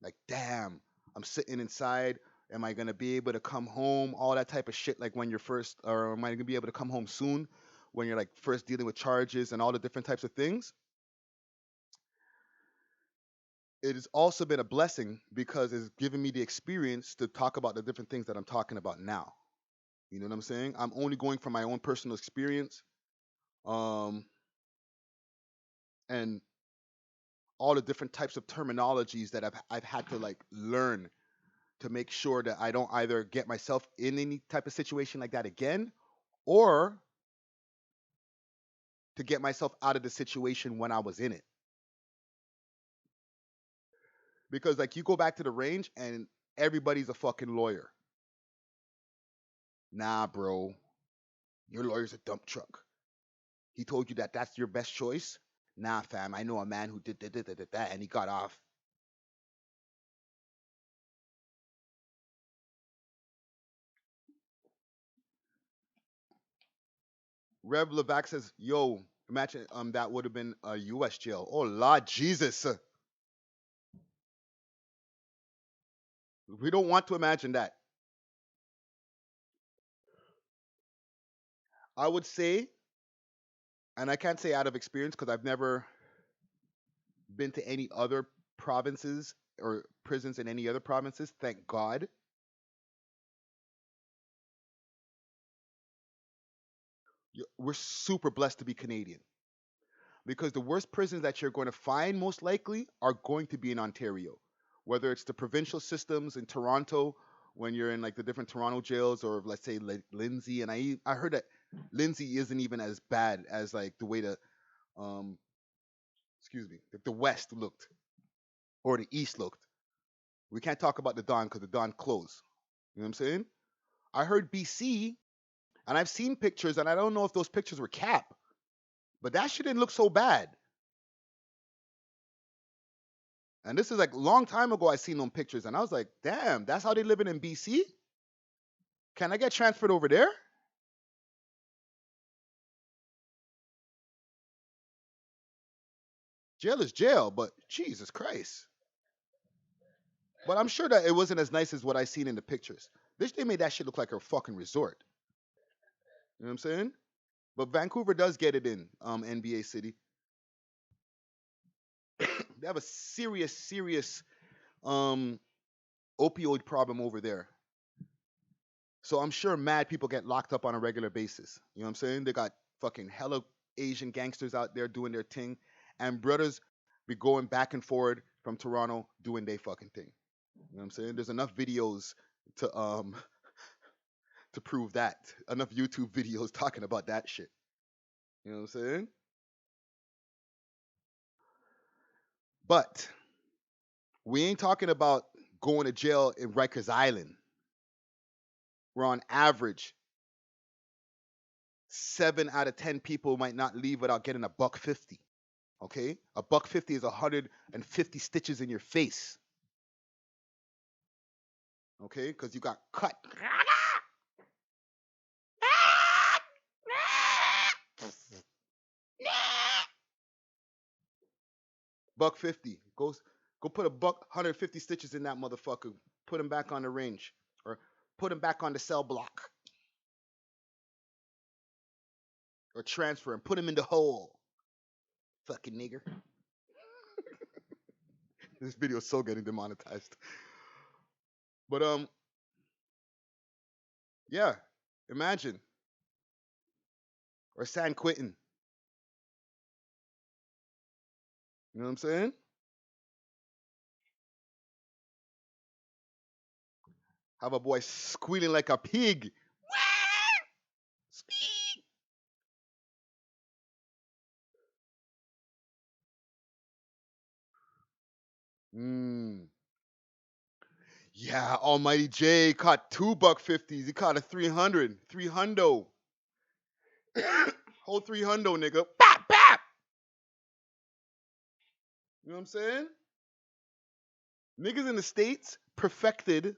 A: like damn, I'm sitting inside. Am I gonna be able to come home? All that type of shit. Like when you're first, or am I gonna be able to come home soon? When you're like first dealing with charges and all the different types of things. It has also been a blessing because it's given me the experience to talk about the different things that I'm talking about now. You know what I'm saying? I'm only going from my own personal experience, um, and all the different types of terminologies that I've had to like learn to make sure that I don't either get myself in any type of situation like that again, or to get myself out of the situation when I was in it. Because like you go back to the range and everybody's a fucking lawyer. Nah, bro, your lawyer's a dump truck. He told you that that's your best choice. Nah, fam, I know a man who did that and he got off. Rev Levac says, "Yo, imagine that would have been a U.S. jail. Oh Lord Jesus, we don't want to imagine that." I would say, and I can't say out of experience because I've never been to any other provinces or prisons in any other provinces. Thank God. We're super blessed to be Canadian because the worst prisons that you're going to find most likely are going to be in Ontario, whether it's the provincial systems in Toronto when you're in like the different Toronto jails, or let's say like Lindsay. And I heard that Lindsay isn't even as bad as like the way um excuse me, the West looked or the East looked. We can't talk about the Don because the Don closed. You know what I'm saying? I heard BC, and I've seen pictures, and I don't know if those pictures were cap, but that shit didn't look so bad. And this is like a long time ago. I seen them pictures, and I was like, damn, that's how they living in BC. Can I get transferred over there? Jail is jail, but Jesus Christ. But I'm sure that it wasn't as nice as what I seen in the pictures. They made that shit look like a fucking resort. You know what I'm saying? But Vancouver does get it in NBA City. They have a serious um, opioid problem over there. So I'm sure mad people get locked up on a regular basis. You know what I'm saying? They got fucking hella Asian gangsters out there doing their thing, and brothers be going back and forward from Toronto doing their fucking thing. You know what I'm saying? There's enough videos to to prove that. Enough YouTube videos talking about that shit. You know what I'm saying? But we ain't talking about going to jail in Rikers Island, where on average 7 out of 10 people might not leave without getting a buck 50. Okay, a buck 50 is 150 stitches in your face. Okay, because you got cut. Buck 50 goes. Go put a buck 150 stitches in that motherfucker. Put him back on the range, or put him back on the cell block, or transfer him. Put him in the hole. Fucking nigger. This video is so getting demonetized. But yeah, imagine, or San Quentin. You know what I'm saying? Have a boy squealing like a pig. Mm. Yeah, Almighty J caught 2 buck 50s. He caught a 300. 300. Whole 300, nigga. Bap, bap. You know what I'm saying? Niggas in the States perfected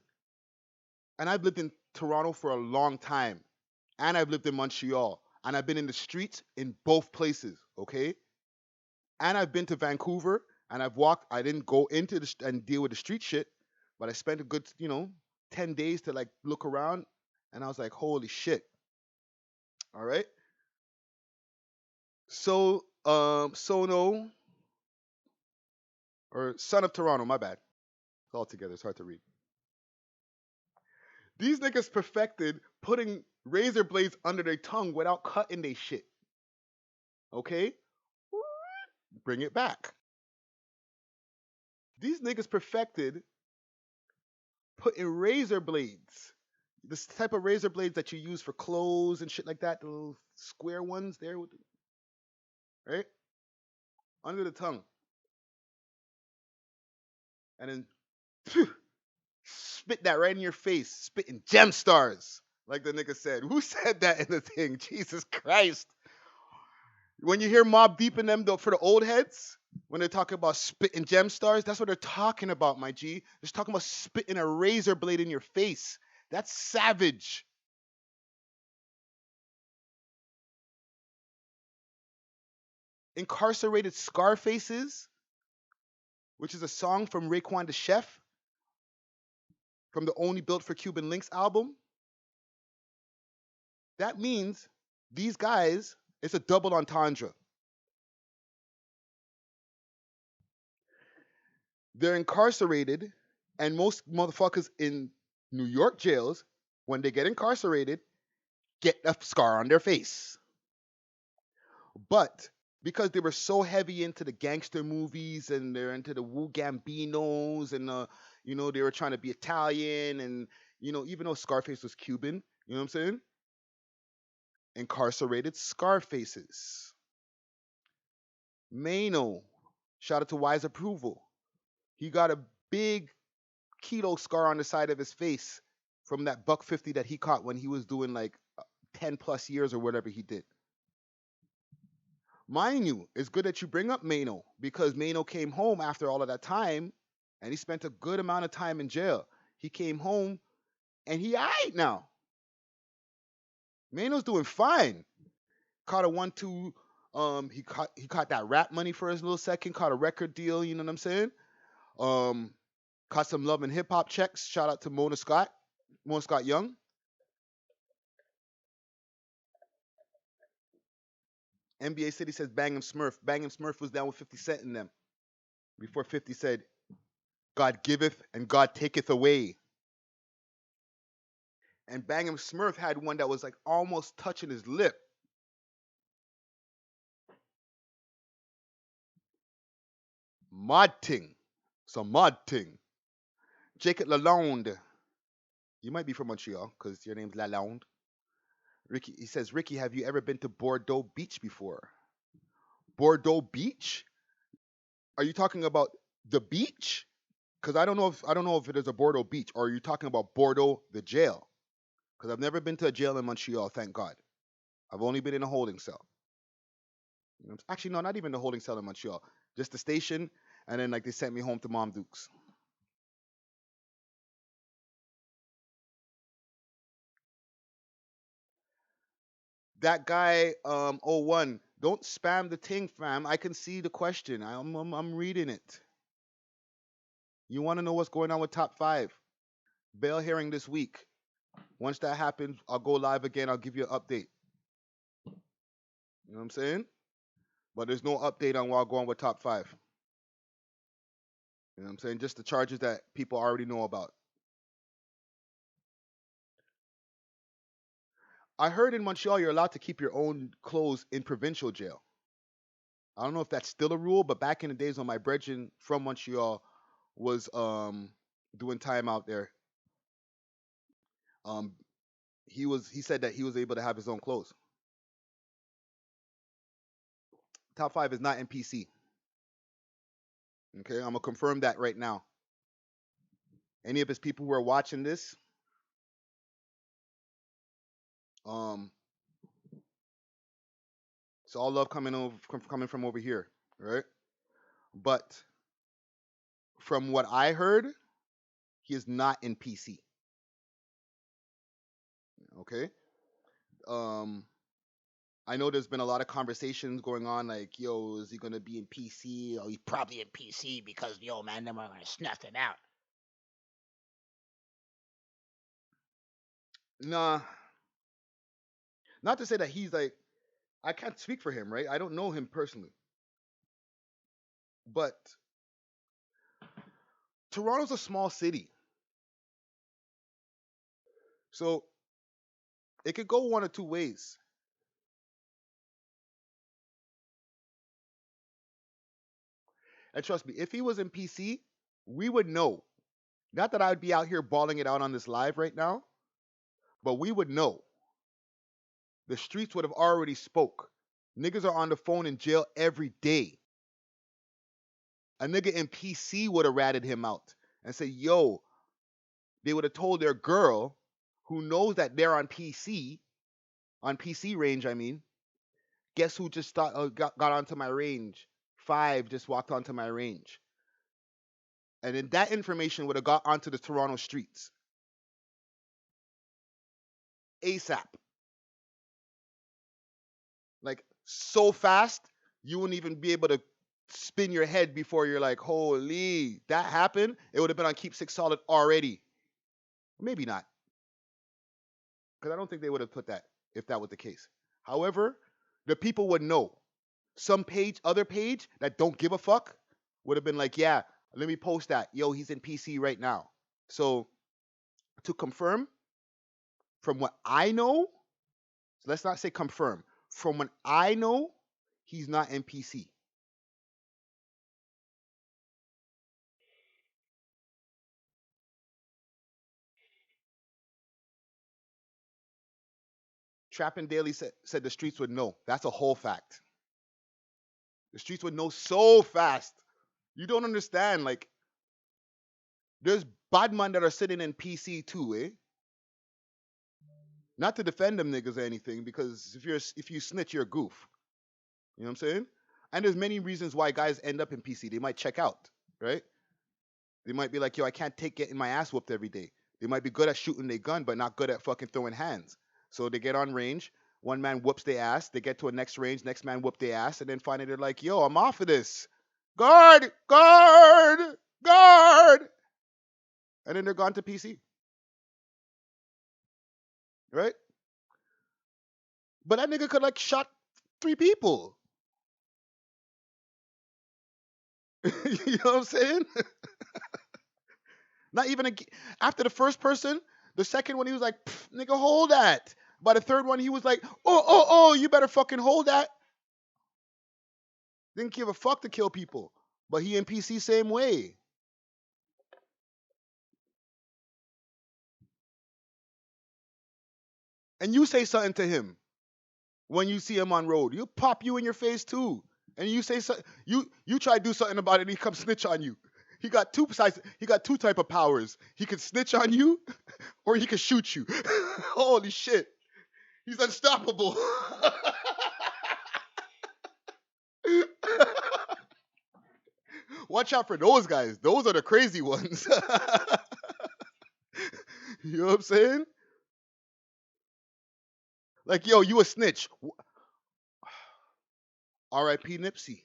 A: And I've lived in Toronto for a long time. And I've lived in Montreal. And I've been in the streets in both places, okay? And I've been to Vancouver and I've walked. I didn't go into and deal with the street shit, but I spent a good, 10 days to like look around, and I was like, holy shit. All right. So, Sono or Son of Toronto, my bad. It's all together. It's hard to read. These niggas perfected putting razor blades under their tongue without cutting they shit. Okay? Bring it back. These niggas perfected putting razor blades, this type of razor blades that you use for clothes and shit like that, the little square ones there, right? Under the tongue. And then phew, spit that right in your face, spitting gem stars, like the nigga said. Who said that in the thing? Jesus Christ. When you hear Mob Deep in them, though, for the old heads, when they're talking about spitting gem stars, that's what they're talking about, my G. They're talking about spitting a razor blade in your face. That's savage. Incarcerated Scarfaces, which is a song from Raekwon the Chef from the Only Built for Cuban Links album. That means these guys, it's a double entendre. They're incarcerated, and most motherfuckers in New York jails, when they get incarcerated, get a scar on their face. But because they were so heavy into the gangster movies and they're into the Wu Gambinos and they were trying to be Italian and even though Scarface was Cuban, you know what I'm saying? Incarcerated Scarfaces. Mano, shout out to Wise Approval. He got a big kilo scar on the side of his face from that $150 that he caught when he was doing like 10 plus years or whatever he did. Mind you, it's good that you bring up Mano because Mano came home after all of that time and he spent a good amount of time in jail. He came home and he aight now. Mano's doing fine. Caught a 1-2. He caught that rap money for his little second. Caught a record deal. You know what I'm saying? Caught some love and hip hop checks. Shout out to Mona Scott Young. NBA City says Bang 'em Smurf. Bang 'em Smurf was down with 50 Cent in them before 50 said, "God giveth and God taketh away." And Bang 'em Smurf had one that was like almost touching his lip. Mod ting. Some mod ting. Jacob Lalonde. You might be from Montreal because your name's Lalonde. Ricky, he says, Ricky, have you ever been to Bordeaux Beach before? Bordeaux Beach? Are you talking about the beach? Because I don't know if it is a Bordeaux Beach, or are you talking about Bordeaux the jail? Because I've never been to a jail in Montreal, thank God. I've only been in a holding cell. Actually, no, not even the holding cell in Montreal. Just the station, and then like they sent me home to Mom Duke's. That guy, 01, don't spam the thing, fam. I can see the question. I'm reading it. You want to know what's going on with Top 5? Bail hearing this week. Once that happens, I'll go live again. I'll give you an update. You know what I'm saying? But there's no update on what's going on with Top 5. You know what I'm saying? Just the charges that people already know about. I heard in Montreal you're allowed to keep your own clothes in provincial jail. I don't know if that's still a rule, but back in the days when my brethren from Montreal was doing time out there, he said that he was able to have his own clothes. Top 5 is not NPC. Okay, I'm gonna confirm that right now. Any of his people who are watching this, it's all love coming from over here, right? But from what I heard, he is not in PC. Okay. Um, I know there's been a lot of conversations going on, like, yo, is he gonna be in PC? Oh, he's probably in PC because, yo, man, them are gonna snuff him out. Nah, not to say that he's like, I can't speak for him, right? I don't know him personally, but Toronto's a small city, so it could go one or two ways. And trust me, if he was in PC, we would know. Not that I would be out here balling it out on this live right now, but we would know. The streets would have already spoke. Niggas are on the phone in jail every day. A nigga in PC would have ratted him out and say, yo, they would have told their girl who knows that they're on PC range, I mean, guess who just got onto my range? 5 just walked onto my range. And then that information would have got onto the Toronto streets ASAP. Like, so fast, you wouldn't even be able to spin your head before you're like, holy, that happened? It would have been on Keep Six Solid already. Maybe not, because I don't think they would have put that if that was the case. However, the people would know. Some other page that don't give a fuck would have been like, yeah, let me post that. Yo, he's in PC right now. So to confirm, from what I know, let's not say confirm. From what I know, he's not in PC. Trappin' Daily said the streets would know. That's a whole fact. The streets would know so fast. You don't understand. Like, there's bad men that are sitting in PC too, eh? Not to defend them niggas or anything, because if you snitch, you're a goof. You know what I'm saying? And there's many reasons why guys end up in PC. They might check out, right? They might be like, yo, I can't take getting my ass whooped every day. They might be good at shooting their gun, but not good at fucking throwing hands. So they get on range. One man whoops their ass. They get to a next range. Next man whoop their ass. And then finally they're like, yo, I'm off of this. Guard! Guard! Guard! And then they're gone to PC. Right? But that nigga could like shot 3 people. You know what I'm saying? Not even after the first person, the second one he was like, nigga, hold that. By the third one, he was like, oh, you better fucking hold that. Didn't give a fuck to kill people. But he in PC same way. And you say something to him when you see him on road. He'll pop you in your face too. And you say something, you try to do something about it and he comes snitch on you. He got two sides, he got 2 type of powers. He can snitch on you or he can shoot you. Holy shit. He's unstoppable. Watch out for those guys. Those are the crazy ones. You know what I'm saying? Like, yo, you a snitch. R.I.P. Nipsey.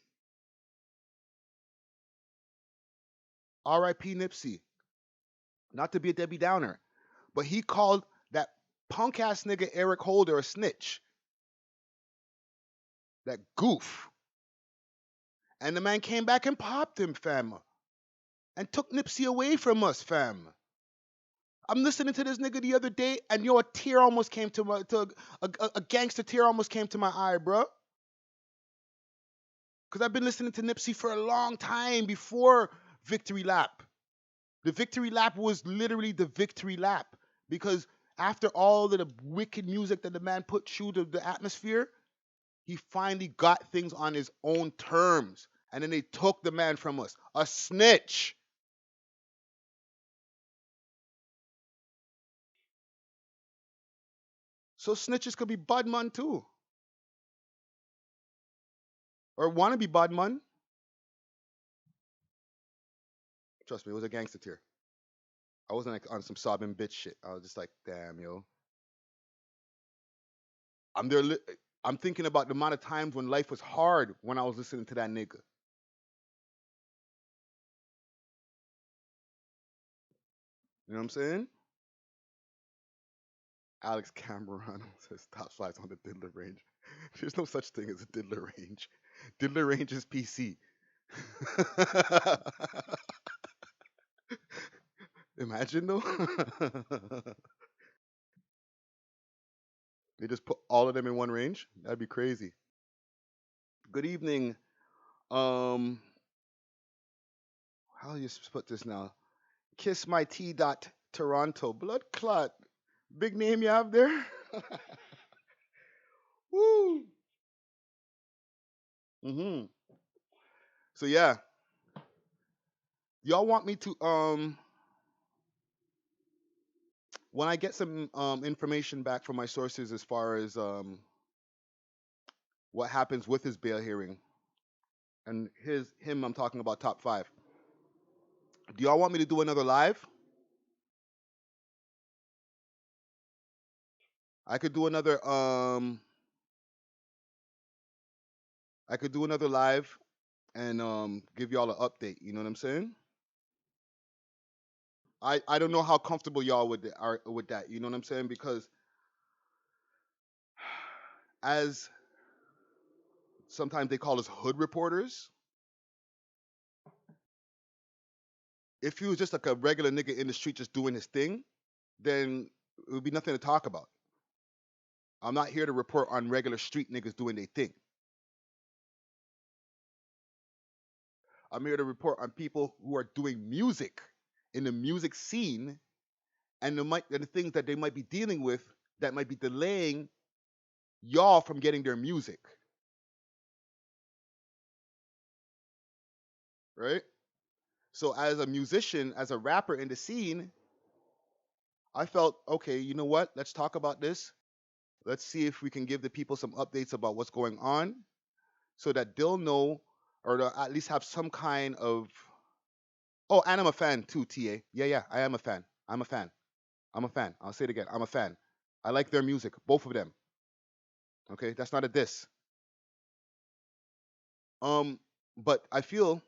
A: R.I.P. Nipsey. Not to be a Debbie Downer, but he called that punk ass nigga Eric Holder a snitch. That goof. And the man came back and popped him, fam. And took Nipsey away from us, fam. I'm listening to this nigga the other day, and yo, a tear almost came to a gangster tear almost came to my eye, bro. Because I've been listening to Nipsey for a long time before Victory Lap. The Victory Lap was literally the Victory Lap. Because after all of the wicked music that the man put through the atmosphere, he finally got things on his own terms. And then they took the man from us. A snitch. So snitches could be Budman too. Or wanna be Budman. Trust me, it was a gangster tear. I wasn't like on some sobbing bitch shit. I was just like, damn, yo. I'm there. I'm thinking about the amount of times when life was hard when I was listening to that nigga. You know what I'm saying? Alex Cameron says top five on the diddler range. There's no such thing as a diddler range. Diddler range is PC. Imagine though. They just put all of them in one range. That'd be crazy. Good evening. How do you put this now? Kiss my T dot Toronto. Blood clot. Big name you have there. Woo. Mhm. So yeah, y'all want me to when I get some information back from my sources as far as what happens with his bail hearing and him, I'm talking about top five. Do y'all want me to do another live? I could do another I could do another live and give y'all an update. You know what I'm saying? I don't know how comfortable y'all are with that. You know what I'm saying? Because as sometimes they call us hood reporters, if he was just like a regular nigga in the street just doing his thing, then it would be nothing to talk about. I'm not here to report on regular street niggas doing their thing. I'm here to report on people who are doing music in the music scene and the things that they might be dealing with that might be delaying y'all from getting their music. Right? So as a musician, as a rapper in the scene, I felt, okay, you know what? Let's talk about this. Let's see if we can give the people some updates about what's going on so that they'll know or they'll at least have some kind of. Oh, and I'm a fan too, TA. Yeah, yeah, I am a fan. I'm a fan. I'm a fan. I'll say it again. I'm a fan. I like their music, both of them. Okay, that's not a diss. Um, but I feel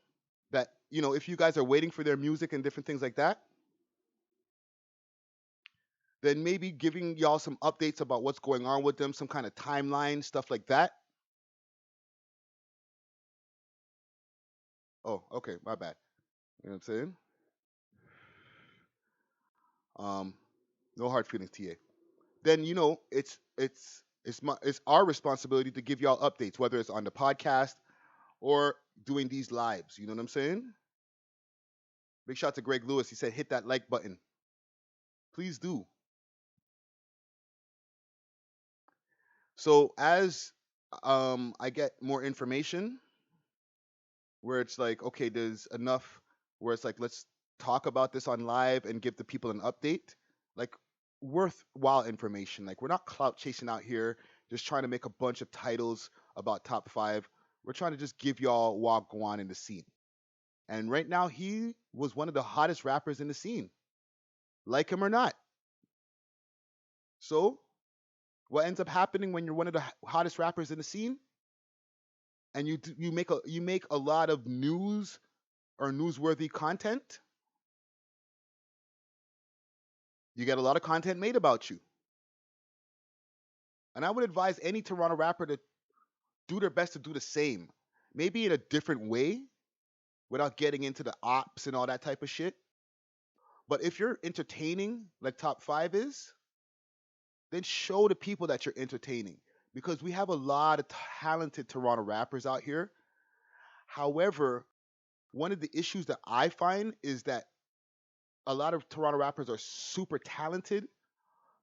A: that if you guys are waiting for their music and different things like that, then maybe giving y'all some updates about what's going on with them, some kind of timeline, stuff like that. Oh, okay, my bad. You know what I'm saying? Um, no hard feelings, TA. Then it's our responsibility to give y'all updates, whether it's on the podcast or doing these lives. You know what I'm saying? Big shout out to Greg Lewis. He said, hit that like button. Please do. So as I get more information where it's like, okay, there's enough where it's like, let's talk about this on live and give the people an update, like worthwhile information. Like we're not clout chasing out here, just trying to make a bunch of titles about top five. We're trying to just give y'all what go on in the scene. And right now, he was one of the hottest rappers in the scene, like him or not. So what ends up happening when you're one of the hottest rappers in the scene, and you make a lot of news or newsworthy content, you get a lot of content made about you. And I would advise any Toronto rapper to do their best to do the same, maybe in a different way, without getting into the ops and all that type of shit. But if you're entertaining like top five is, then show the people that you're entertaining because we have a lot of talented Toronto rappers out here. However, one of the issues that I find is that a lot of Toronto rappers are super talented,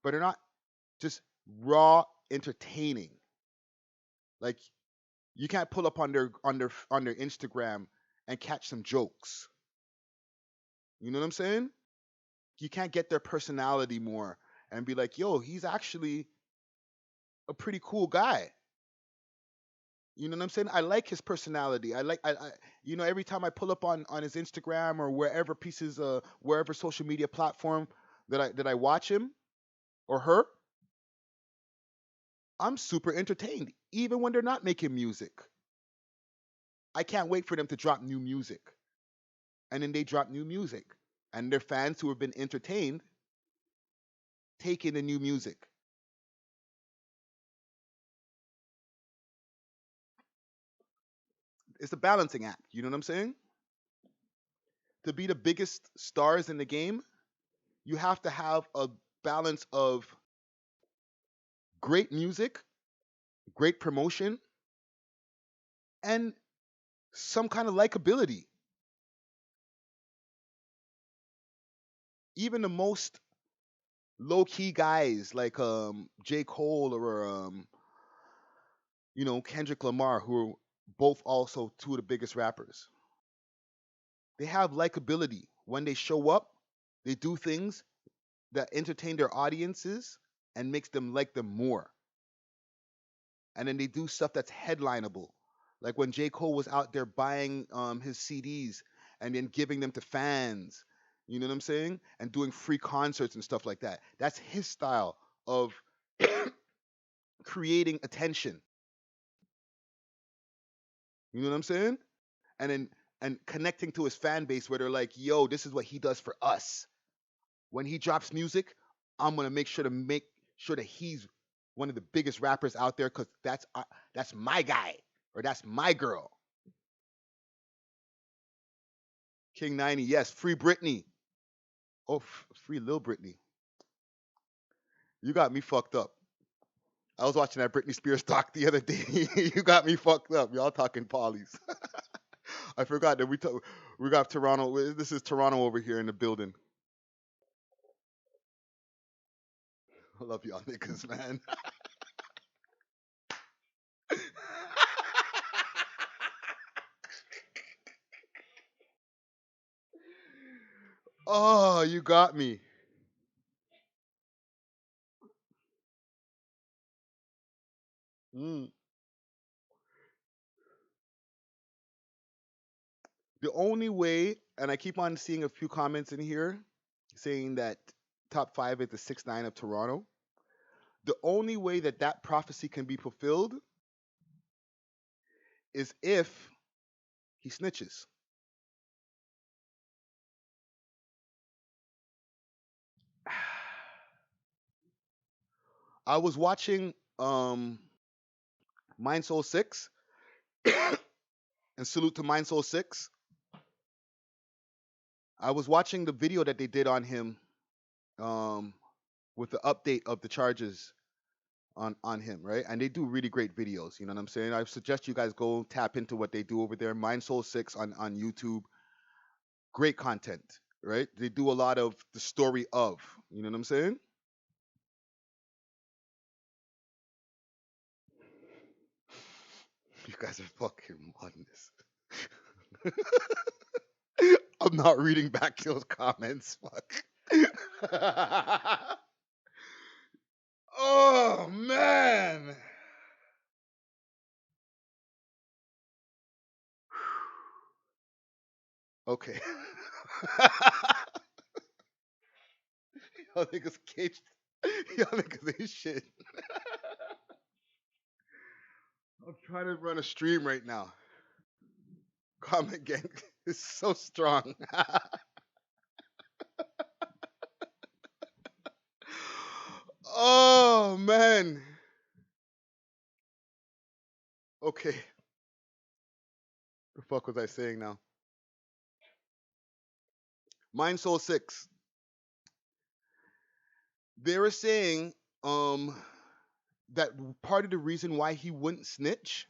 A: but they're not just raw entertaining. Like you can't pull up on their Instagram and catch some jokes. You know what I'm saying? You can't get their personality more and be like, yo, he's actually a pretty cool guy. You know what I'm saying? I like his personality. Every time I pull up on his Instagram or wherever social media platform that I watch him or her, I'm super entertained, even when they're not making music. I can't wait for them to drop new music. And then they drop new music. And their fans who have been entertained take in the new music. It's a balancing act. You know what I'm saying? To be the biggest stars in the game, you have to have a balance of great music, great promotion, and some kind of likability. Even the most low key guys like J. Cole or Kendrick Lamar, who are both also two of the biggest rappers, they have likability. When they show up, they do things that entertain their audiences and makes them like them more. And then they do stuff that's headlineable. Like when J. Cole was out there buying his CDs and then giving them to fans, you know what I'm saying? And doing free concerts and stuff like that. That's his style of creating attention. You know what I'm saying? And then and connecting to his fan base where they're like, yo, this is what he does for us. When he drops music, I'm gonna make sure that he's one of the biggest rappers out there because that's my guy or that's my girl. King 90, yes, free Britney. Oh, free Lil Britney. You got me fucked up. I was watching that Britney Spears doc the other day. You got me fucked up. Y'all talking polys. I forgot that we got Toronto. This is Toronto over here in the building. I love y'all niggas, man. Oh, you got me. Mm. The only way, and I keep on seeing a few comments in here saying that top five is the 6ix9ine of Toronto. The only way that that prophecy can be fulfilled is if he snitches. I was watching Mind Soul 6 and salute to Mind Soul 6. I was watching the video that they did on him with the update of the charges on him, right? And they do really great videos, you know what I'm saying? I suggest you guys go tap into what they do over there. Mind Soul 6 on YouTube. Great content, right? They do a lot of the story of, you know what I'm saying? You guys are fucking on this. I'm not reading back those comments. Fuck. Oh man. Okay. Y'all niggas caged. Y'all niggas ain't shit. I'm trying to run a stream right now. Comment gang is so strong. Oh man. Okay. The fuck was I saying now? Mind Soul 6. They were saying that part of the reason why he wouldn't snitch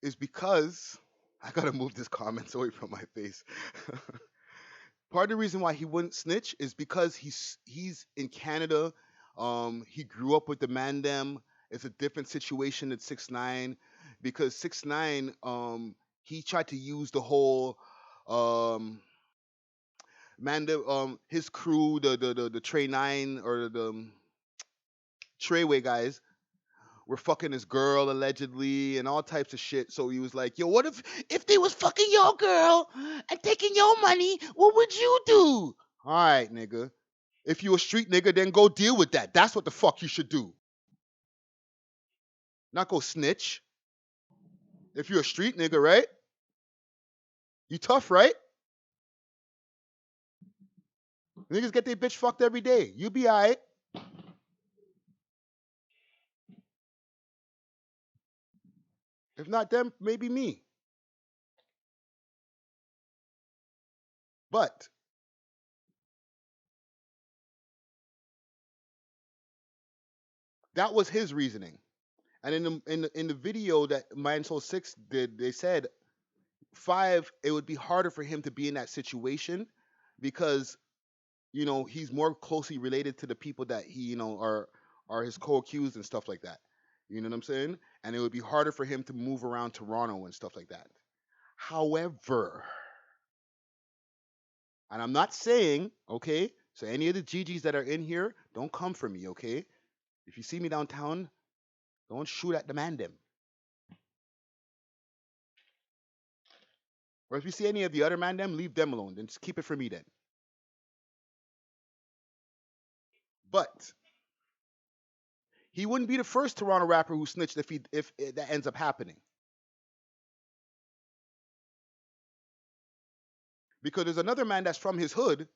A: is because I gotta move this comments away from my face. Part of the reason why he wouldn't snitch is because he's in Canada. He grew up with the Mandem. It's a different situation than 6ix9ine because 6ix9ine he tried to use the whole his crew, the Trey 9 or the Treyway guys were fucking his girl allegedly and all types of shit. So he was like, yo, what if they was fucking your girl and taking your money, what would you do? All right, nigga. If you a street nigga, then go deal with that. That's what the fuck you should do. Not go snitch. If you're a street nigga, right? You tough, right? Niggas get their bitch fucked every day. You be alright. If not them, maybe me. But that was his reasoning. And in the video that Mind Soul 6 did, they said 5, it would be harder for him to be in that situation because he's more closely related to the people that he are his co-accused and stuff like that. You know what I'm saying? And it would be harder for him to move around Toronto and stuff like that. However, and I'm not saying, okay, so any of the GGs that are in here, don't come for me, okay? If you see me downtown, don't shoot at the man them. Or if you see any of the other man them, leave them alone. Then just keep it for me then. But he wouldn't be the first Toronto rapper who snitched if that ends up happening. Because there's another man that's from his hood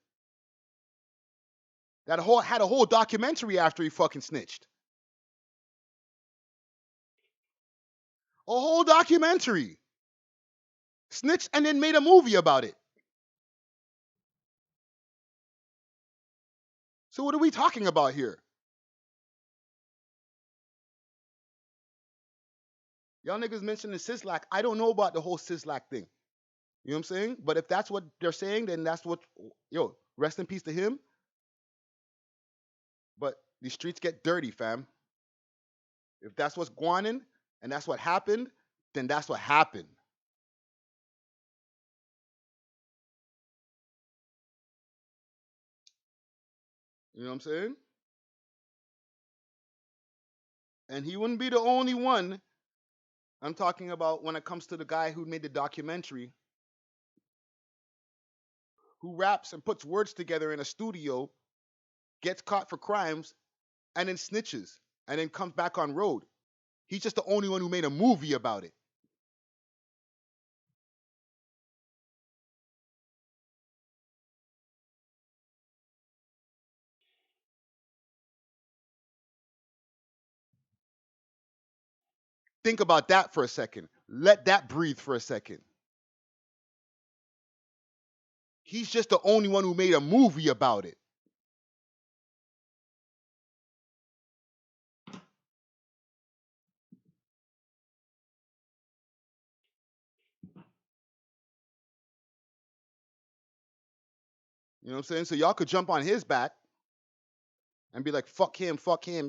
A: that had a whole documentary after he fucking snitched. A whole documentary. Snitched and then made a movie about it. So what are we talking about here? Y'all niggas mentioned the Sislak. I don't know about the whole Sislak thing. You know what I'm saying? But if that's what they're saying, then that's what, rest in peace to him. But these streets get dirty, fam. If that's what's going on and that's what happened, then that's what happened. You know what I'm saying? And he wouldn't be the only one. I'm talking about when it comes to the guy who made the documentary, who raps and puts words together in a studio, gets caught for crimes, and then snitches, and then comes back on road. He's just the only one who made a movie about it. Think about that for a second. Let that breathe for a second. He's just the only one who made a movie about it. You know what I'm saying? So y'all could jump on his back and be like, fuck him,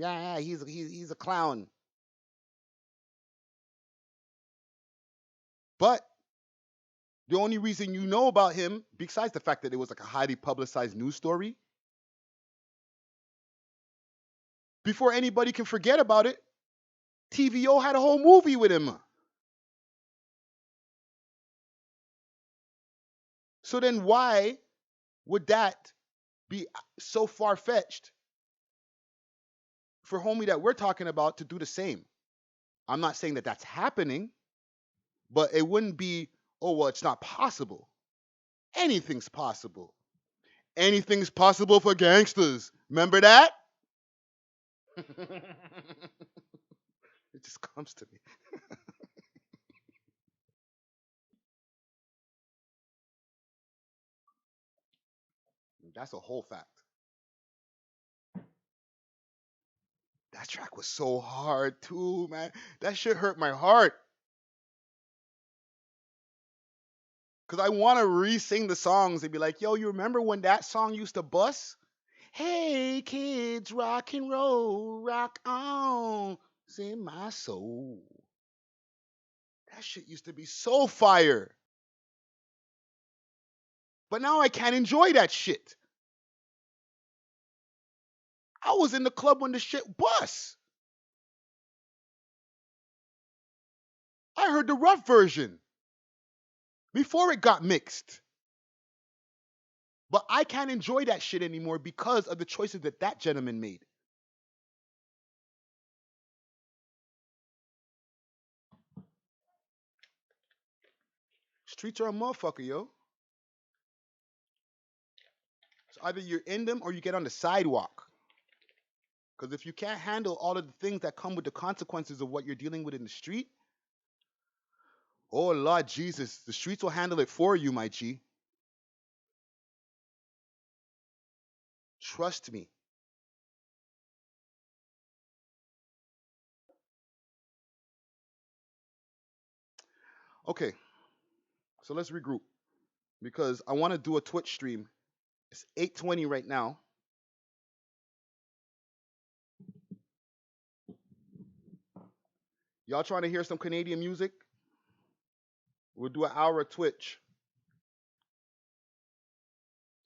A: yeah, he's a clown. But the only reason you know about him, besides the fact that it was like a highly publicized news story, before anybody can forget about it, TVO had a whole movie with him. So then why would that be so far-fetched for homie that we're talking about to do the same? I'm not saying that that's happening, but it wouldn't be, oh, well, it's not possible. Anything's possible. Anything's possible for gangsters. Remember that? It just comes to me. That's a whole fact. That track was so hard too, man. That shit hurt my heart. Cause I want to re-sing the songs and be like, yo, you remember when that song used to bust? Hey kids, rock and roll, rock on, it's in my soul. That shit used to be so fire. But now I can't enjoy that shit. I was in the club when the shit bust. I heard the rough version before it got mixed. But I can't enjoy that shit anymore because of the choices that gentleman made. Streets are a motherfucker, yo. So either you're in them or you get on the sidewalk. Because if you can't handle all of the things that come with the consequences of what you're dealing with in the street, oh Lord Jesus, the streets will handle it for you, my G. Trust me. Okay, so let's regroup because I want to do a Twitch stream. It's 8:20 right now. Y'all trying to hear some Canadian music? We'll do an hour of Twitch.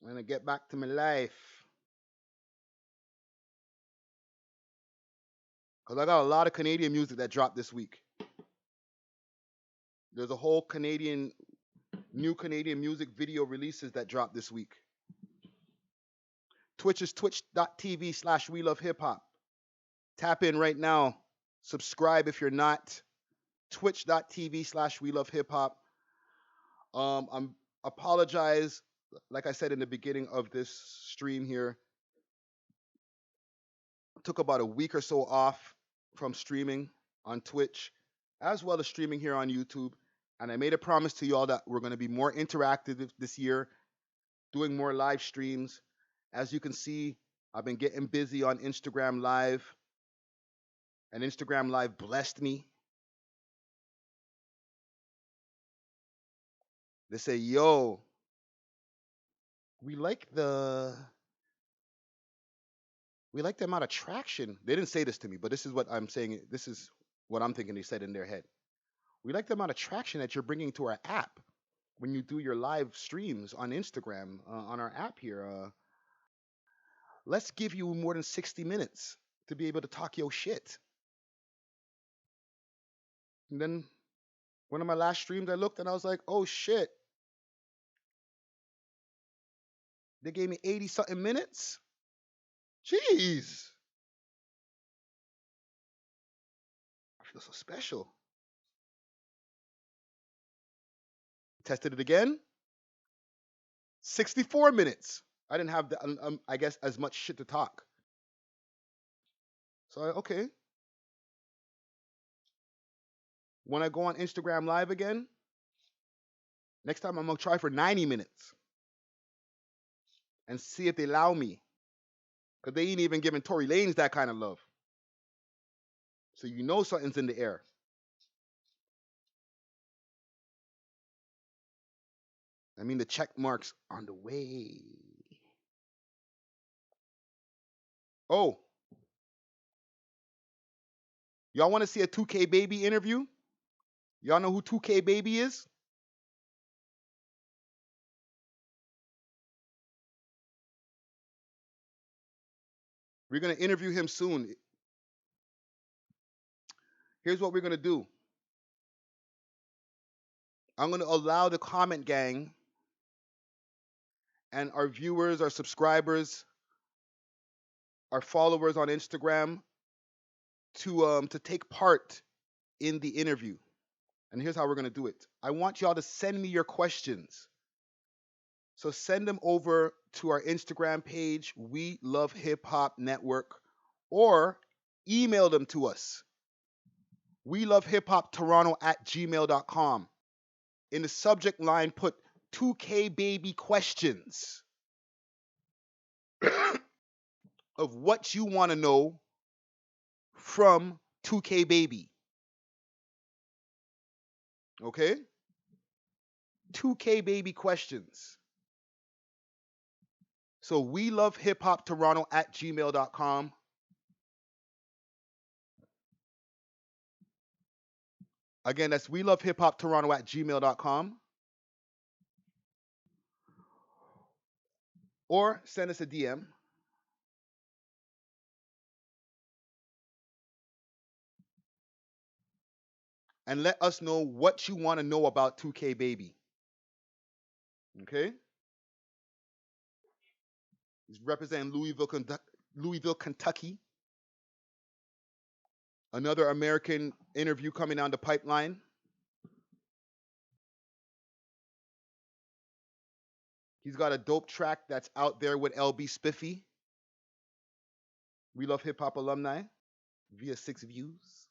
A: I'm gonna get back to my life. Because I got a lot of Canadian music that dropped this week. There's a whole new Canadian music video releases that dropped this week. Twitch is twitch.tv/we love hip hop. Tap in right now. Subscribe if you're not. Twitch.tv/we love hip hop. I'm apologize, like I said in the beginning of this stream here. Took about a week or so off from streaming on Twitch, as well as streaming here on YouTube. And I made a promise to y'all that we're going to be more interactive this year, doing more live streams. As you can see, I've been getting busy on Instagram Live. And Instagram Live blessed me. They say, yo, we like the amount of traction. They didn't say this to me, but this is what I'm saying. This is what I'm thinking they said in their head. We like the amount of traction that you're bringing to our app when you do your live streams on Instagram, on our app here. Let's give you more than 60 minutes to be able to talk your shit. And then one of my last streams, I looked and I was like, oh shit. They gave me 80 something minutes. Jeez. I feel so special. Tested it again. 64 minutes. I didn't have, I guess, as much shit to talk. So, okay. When I go on Instagram Live again, next time I'm going to try for 90 minutes and see if they allow me. Because they ain't even giving Tory Lanez that kind of love. So you know something's in the air. I mean, the check marks on the way. Oh. Y'all want to see a 2K Baby interview? Y'all know who 2K Baby is? We're going to interview him soon. Here's what we're going to do. I'm going to allow the comment gang and our viewers, our subscribers, our followers on Instagram to take part in the interview. And here's how we're going to do it. I want y'all to send me your questions. So send them over to our Instagram page, We Love Hip Hop Network, or email them to us. We Love Hip Hop Toronto @gmail.com. In the subject line, put 2K Baby questions of what you want to know from 2K Baby. Okay? 2K Baby questions. So We Love Hip Hop Toronto @gmail.com. Again, that's We Love Hip Hop Toronto @gmail.com. Or send us a DM. And let us know what you want to know about 2K Baby. Okay? He's representing Louisville, Kentucky. Another American interview coming down the pipeline. He's got a dope track that's out there with LB Spiffy. We Love Hip Hop alumni via 6 Views.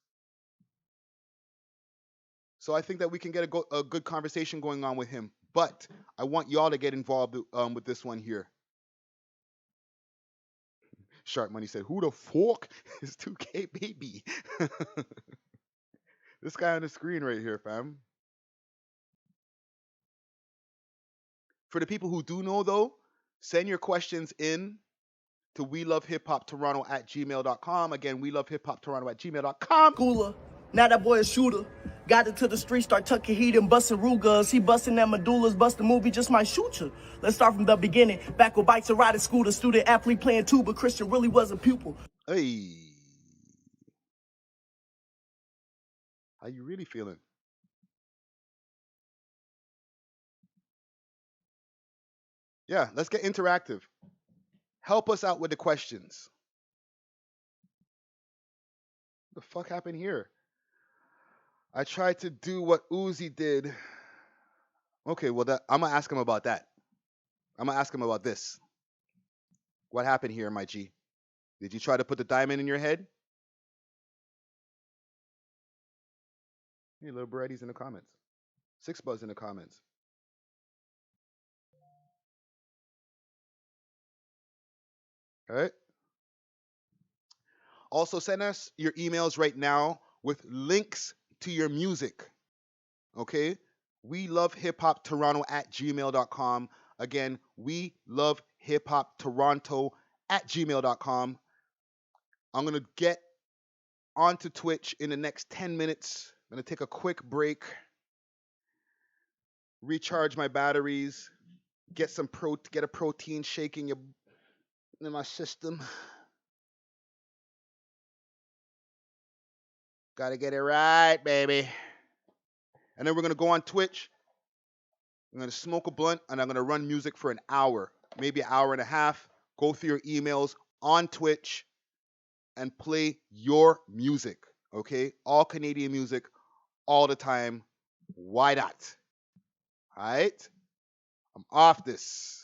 A: So I think that we can get a good conversation going on with him. But I want y'all to get involved with this one here. Sharp Money said, "Who the fuck is 2K baby?" This guy on the screen right here, fam. For the people who do know, though, send your questions in to welovehiphoptoronto@gmail.com. Again, welovehiphoptoronto@gmail.com.
B: Cooler. Now that boy a shooter. Got into the street, start tucking heat and busting Rugas. He busting that medullas, bust the movie, just might shoot you. Let's start from the beginning. Back with bikes and riding scooter. Student athlete playing tuba. Christian really was a pupil.
A: Hey. How you really feeling? Yeah, let's get interactive. Help us out with the questions. What the fuck happened here? I tried to do what Uzi did. Okay, well, I'm going to ask him about that. I'm going to ask him about this. What happened here, my G? Did you try to put the diamond in your head? Hey, little Brady's in the comments. 6Buzz in the comments. All right. Also, send us your emails right now with links to your music. Okay? We love hiphoptoronto@gmail.com. Again, we love hiphoptoronto@gmail.com. I'm going to get onto Twitch in the next 10 minutes. I'm going to take a quick break, recharge my batteries, get a protein shake in my system. Got to get it right, baby. And then we're going to go on Twitch. I'm going to smoke a blunt, and I'm going to run music for an hour, maybe an hour and a half. Go through your emails on Twitch and play your music, okay? All Canadian music, all the time. Why not? All right? I'm off this.